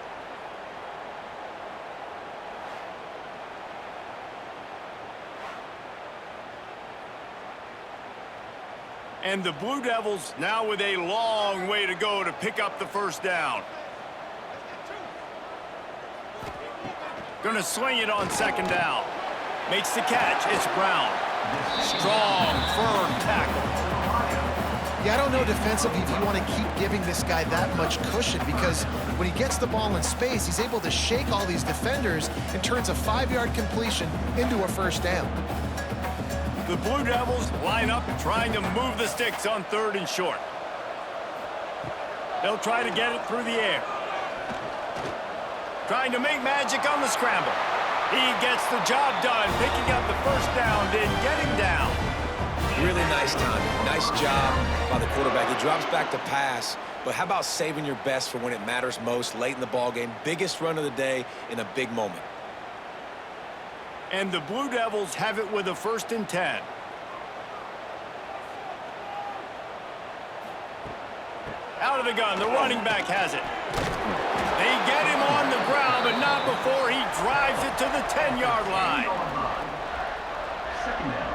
And the Blue Devils now with a long way to go to pick up the first down. Gonna swing it on second down. Makes the catch. It's Brown. Strong, firm tackle. Yeah, I don't know defensively if you want to keep giving this guy that much cushion, because when he gets the ball in space, he's able to shake all these defenders and turns a 5-yard completion into a first down. The Blue Devils line up trying to move the sticks on 3rd and short. They'll try to get it through the air. Trying to make magic on the scramble. He gets the job done, picking up the first down, then getting down. Really nice timing. Nice job by the quarterback. He drops back to pass, but how about saving your best for when it matters most, late in the ballgame? Biggest run of the day in a big moment. And the Blue Devils have it with a 1st and 10. Out of the gun, the running back has it. They get him on the ground, but not before he drives it to the 10-yard line. Second down.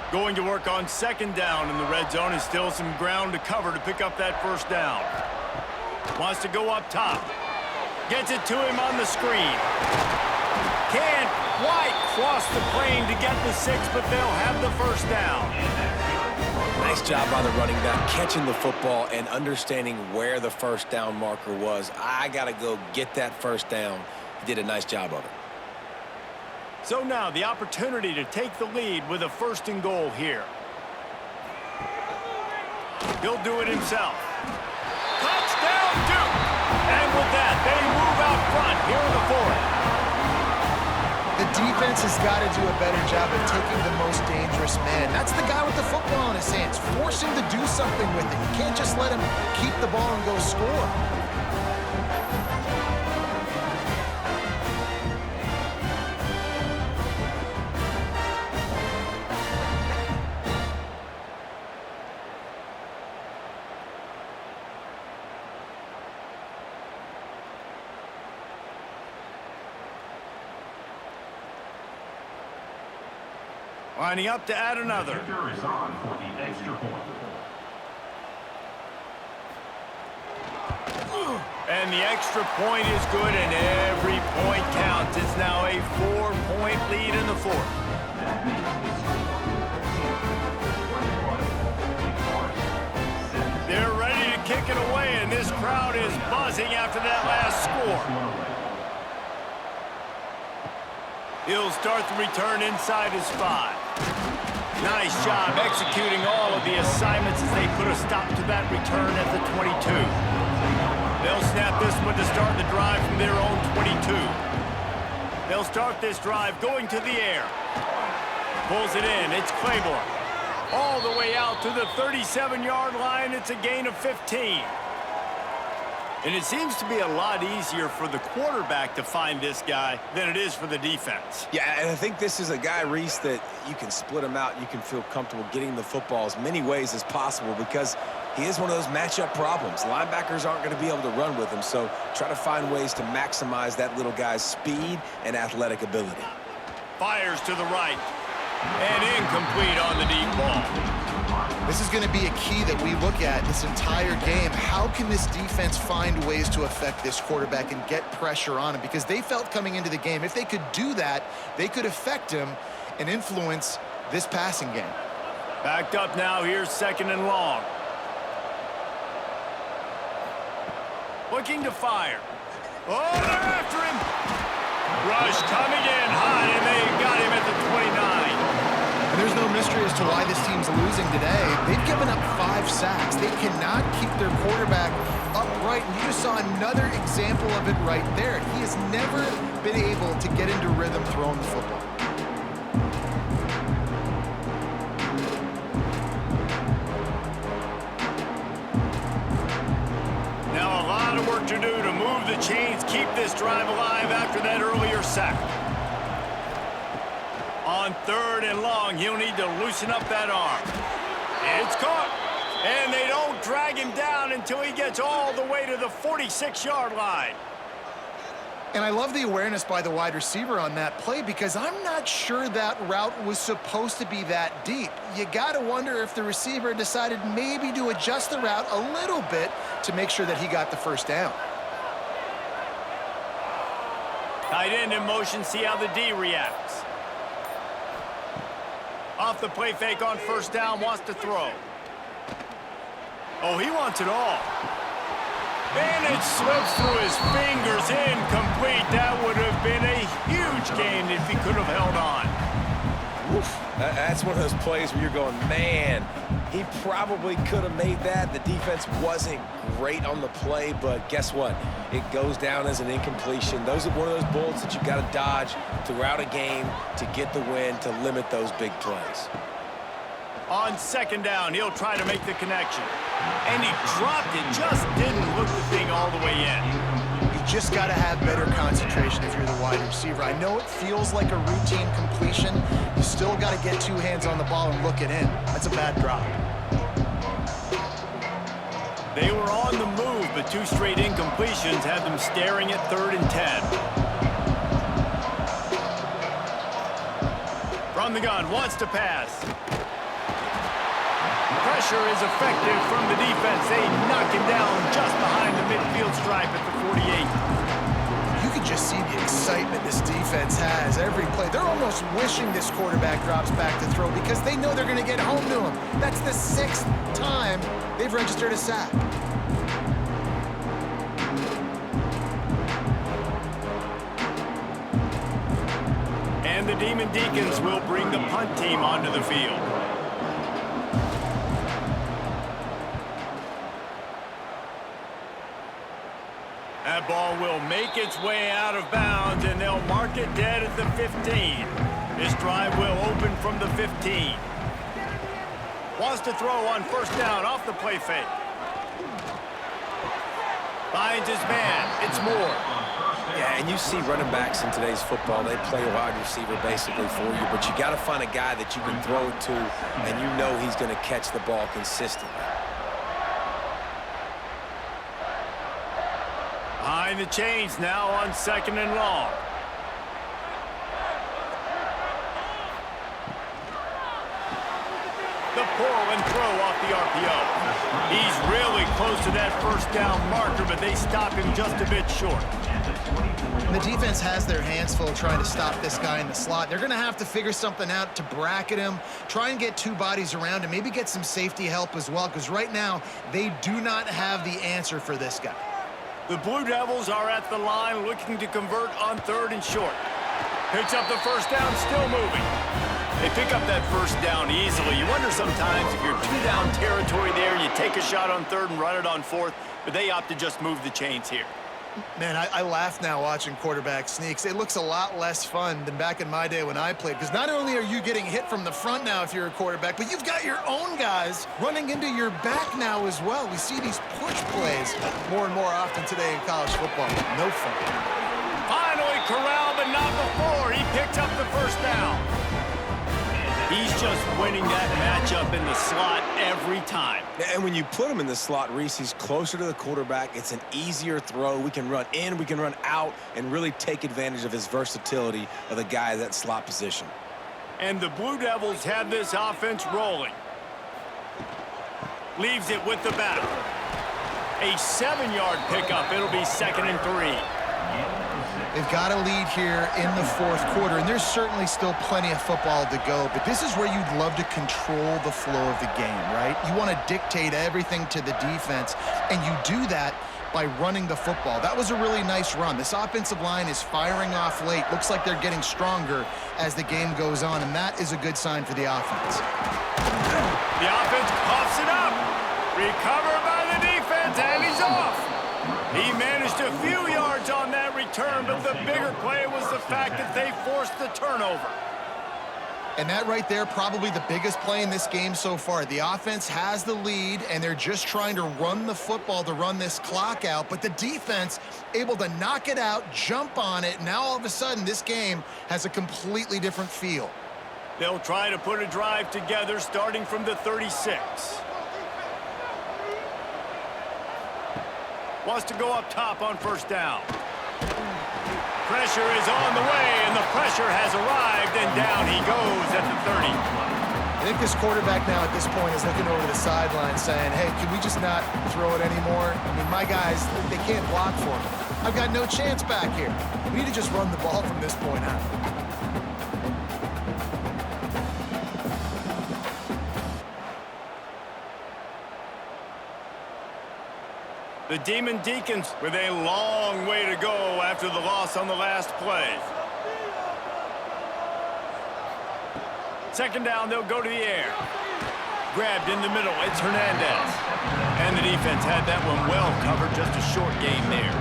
Going to work on 2nd down in the red zone, and still some ground to cover to pick up that first down. Wants to go up top. Gets it to him on the screen. Can't quite cross the plane to get the 6, but they'll have the first down. Nice job by the running back, catching the football and understanding where the first down marker was. I got to go get that first down. He did a nice job of it. So now the opportunity to take the lead with a 1st and goal here. He'll do it himself. Touchdown, Duke! And with that, they move out front here in the 4th. The defense has got to do a better job of taking the most dangerous man. That's the guy with the football in his hands. Force him to do something with it. You can't just let him keep the ball and go score. Lining up to add another. Kicker is on for the extra point. And the extra point is good, and every point counts. It's now a 4-point lead in the 4th. They're ready to kick it away, and this crowd is buzzing after that last score. He'll start the return inside his 5. Nice job executing all of the assignments as they put a stop to that return at the 22. They'll snap this one to start the drive from their own 22. They'll start this drive going to the air. Pulls it in. It's Claiborne. All the way out to the 37-yard line. It's a gain of 15. And it seems to be a lot easier for the quarterback to find this guy than it is for the defense. Yeah, and I think this is a guy, Reese, that you can split him out. You can feel comfortable getting the football as many ways as possible because he is one of those matchup problems. Linebackers aren't going to be able to run with him, so try to find ways to maximize that little guy's speed and athletic ability. Fires to the right. And incomplete on the deep ball. This is going to be a key that we look at this entire game. How can this defense find ways to affect this quarterback and get pressure on him? Because they felt coming into the game, if they could do that, they could affect him and influence this passing game. Backed up now, here's 2nd and long. Looking to fire. Oh, they're after him. Rush coming in hot, and they got him at the 29. And there's no mystery as to why this team's losing today. They've given up 5 sacks. They cannot keep their quarterback upright. And you just saw another example of it right there. He has never been able to get into rhythm throwing the football. Now a lot of work to do to move the chains, keep this drive alive after that earlier sack. On 3rd and long, he'll need to loosen up that arm. It's caught. And they don't drag him down until he gets all the way to the 46-yard line. And I love the awareness by the wide receiver on that play because I'm not sure that route was supposed to be that deep. You got to wonder if the receiver decided maybe to adjust the route a little bit to make sure that he got the first down. Tight end in motion, see how the D reacts. Off the play fake on 1st down, wants to throw. Oh, he wants it all. And it slips through his fingers, incomplete. That would have been a huge gain if he could have held on. Oof. That's one of those plays where you're going, man, he probably could have made that. The defense wasn't great on the play, but guess what? It goes down as an incompletion. Those are one of those bullets that you got to dodge throughout a game to get the win, to limit those big plays. On 2nd down, he'll try to make the connection. And he dropped it, just didn't look the thing all the way in. You just got to have better concentration if you're the wide receiver. I know it feels like a routine completion. You still got to get 2 hands on the ball and look it in. That's a bad drop. They were on the move, but 2 straight incompletions had them staring at 3rd and 10. From the gun, wants to pass. Pressure is effective from the defense. They knock him down just behind the midfield stripe at the 48. You can just see the excitement this defense has every play. They're almost wishing this quarterback drops back to throw because they know they're going to get home to him. That's the 6th time they've registered a sack. And the Demon Deacons will bring the punt team onto the field. That ball will make its way out of bounds, and they'll mark it dead at the 15. This drive will open from the 15. Wants to throw on 1st down off the play fake. Finds his man. It's Moore. Yeah, and you see running backs in today's football, they play a wide receiver basically for you, but you got to find a guy that you can throw it to, and you know he's going to catch the ball consistently. Behind the chains now on 2nd and long. The pull and throw off the RPO. He's really close to that 1st down marker, but they stop him just a bit short. And the defense has their hands full trying to stop this guy in the slot. They're going to have to figure something out to bracket him, try and get 2 bodies around him, maybe get some safety help as well, because right now they do not have the answer for this guy. The Blue Devils are at the line looking to convert on 3rd and short. Picks up the first down, still moving. They pick up that first down easily. You wonder sometimes if you're two-down territory there, you take a shot on third and run it on fourth, but they opt to just move the chains here. Man, I laugh now watching quarterback sneaks. It looks a lot less fun than back in my day when I played, because not only are you getting hit from the front now if you're a quarterback, but you've got your own guys running into your back now as well. We see these push plays more and more often today in college football. No fun. Finally corralled, but not before. He picked up the first down. He's just winning that matchup in the slot every time. And when you put him in the slot, Reese, he's closer to the quarterback. It's an easier throw. We can run in, we can run out, and really take advantage of his versatility of the guy at that slot position. And the Blue Devils have this offense rolling. Leaves it with the back. A 7-yard pickup. It'll be 2nd and 3. They've got a lead here in the fourth quarter, and there's certainly still plenty of football to go, but this is where you'd love to control the flow of the game, right? You want to dictate everything to the defense, and you do that by running the football. That was a really nice run. This offensive line is firing off late. Looks like they're getting stronger as the game goes on, and that is a good sign for the offense. The offense puffs it up. Recovered by the defense, and he's off. He managed a few yards on that return, but the bigger play was the fact that they forced the turnover. And that right there, probably the biggest play in this game so far. The offense has the lead, and they're just trying to run the football to run this clock out, but the defense able to knock it out, jump on it. Now all of a sudden, this game has a completely different feel. They'll try to put a drive together starting from the 36. Wants to go up top on first down. Pressure is on the way, and the pressure has arrived, and down he goes at the 30. I think this quarterback now at this point is looking over the sideline saying, hey, can we just not throw it anymore? I mean, my guys, they can't block for me. I've got no chance back here. We need to just run the ball from this point on. The Demon Deacons with a long way to go after the loss on the last play. Second down, they'll go to the air. Grabbed in the middle, it's Hernandez. And the defense had that one well covered, just a short gain there.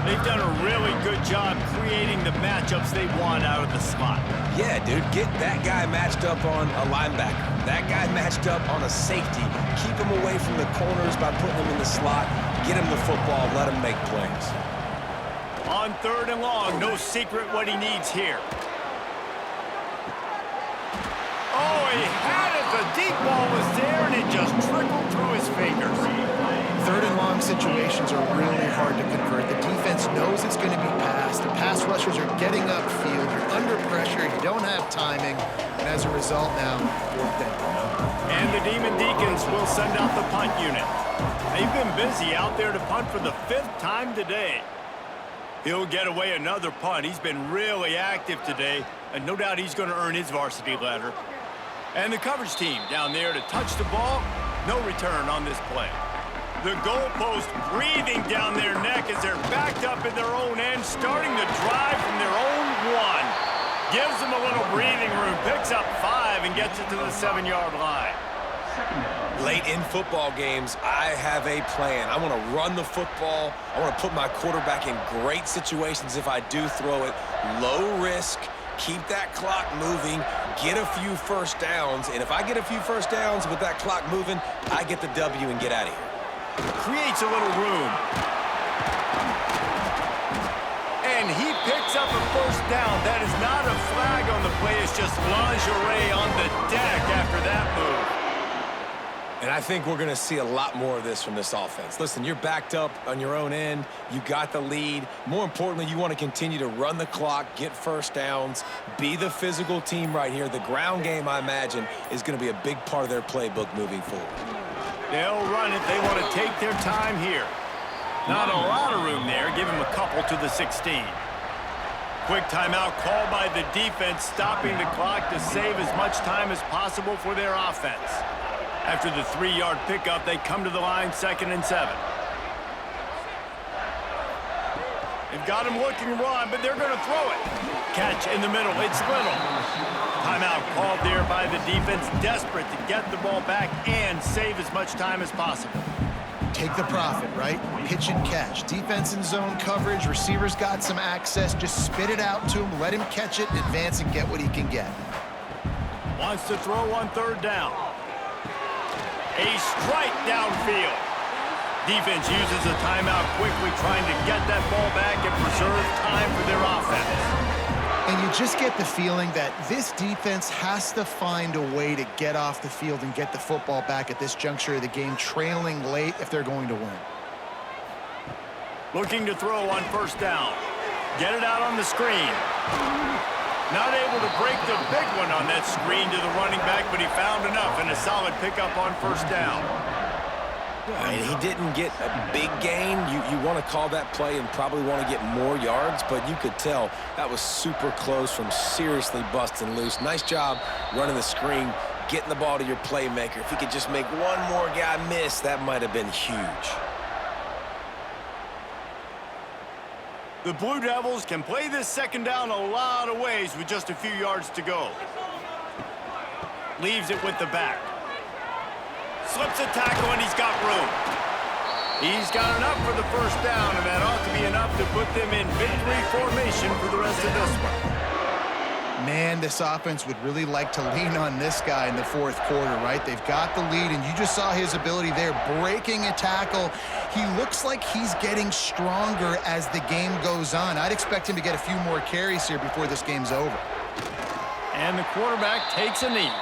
They've done a really good job creating the matchups they want out of the slot. Yeah, dude, get that guy matched up on a linebacker. That guy matched up on a safety. Keep him away from the corners by putting him in the slot. Get him the football, let him make plays. On third and long, no secret what he needs here. Oh, he had it. The deep ball was there, and it just trickled through his fingers. Third and long situations are really hard to convert. The defense knows it's going to be passed. The pass rushers are getting upfield. You're under pressure. You don't have timing. And as a result now, fourth down. And the Demon Deacons will send out the punt unit. They've been busy out there to punt for the 5th time today. He'll get away another punt. He's been really active today, and no doubt he's going to earn his varsity letter. And the coverage team down there to touch the ball. No return on this play. The goalpost breathing down their neck as they're backed up in their own end, starting the drive from their own 1. Gives them a little breathing room, picks up 5, and gets it to the 7-yard line. Late in football games, I have a plan. I want to run the football. I want to put my quarterback in great situations if I do throw it. Low risk, keep that clock moving, get a few first downs. And if I get a few first downs with that clock moving, I get the W and get out of here. Creates a little room. And he picks up a first down. That is not a flag on the play. It's just lingerie on the deck after that move. And I think we're going to see a lot more of this from this offense. Listen, you're backed up on your own end. You got the lead. More importantly, you want to continue to run the clock, get first downs, be the physical team right here. The ground game, I imagine, is going to be a big part of their playbook moving forward. They'll run it. They want to take their time here. Not a lot of room there. Give him a couple to the 16. Quick timeout called by the defense, stopping the clock to save as much time as possible for their offense. After the 3-yard pickup, they come to the line 2nd and 7. They've got him looking run, but they're going to throw it. Catch in the middle. It's Little. Timeout called there by the defense, desperate to get the ball back and save as much time as possible. Take the profit, right? Pitch and catch. Defense in zone coverage. Receivers got some access. Just spit it out to him. Let him catch it, advance, and get what he can get. Wants to throw on third down. A strike downfield. Defense uses a timeout quickly, trying to get that ball back and preserve time for their offense. And you just get the feeling that this defense has to find a way to get off the field and get the football back at this juncture of the game, trailing late if they're going to win. Looking to throw on first down. Get it out on the screen. Not able to break the big one on that screen to the running back, but he found enough and a solid pickup on first down. And he didn't get a big gain. You want to call that play and probably want to get more yards, but you could tell that was super close from seriously busting loose. Nice job running the screen, getting the ball to your playmaker. If he could just make one more guy miss, that might have been huge. The Blue Devils can play this second down a lot of ways with just a few yards to go. Leaves it with the back. Slips a tackle, and he's got room. He's got enough for the first down, and that ought to be enough to put them in victory formation for the rest of this one. Man, this offense would really like to lean on this guy in the fourth quarter, right? They've got the lead, and you just saw his ability there, breaking a tackle. He looks like he's getting stronger as the game goes on. I'd expect him to get a few more carries here before this game's over. And the quarterback takes a knee.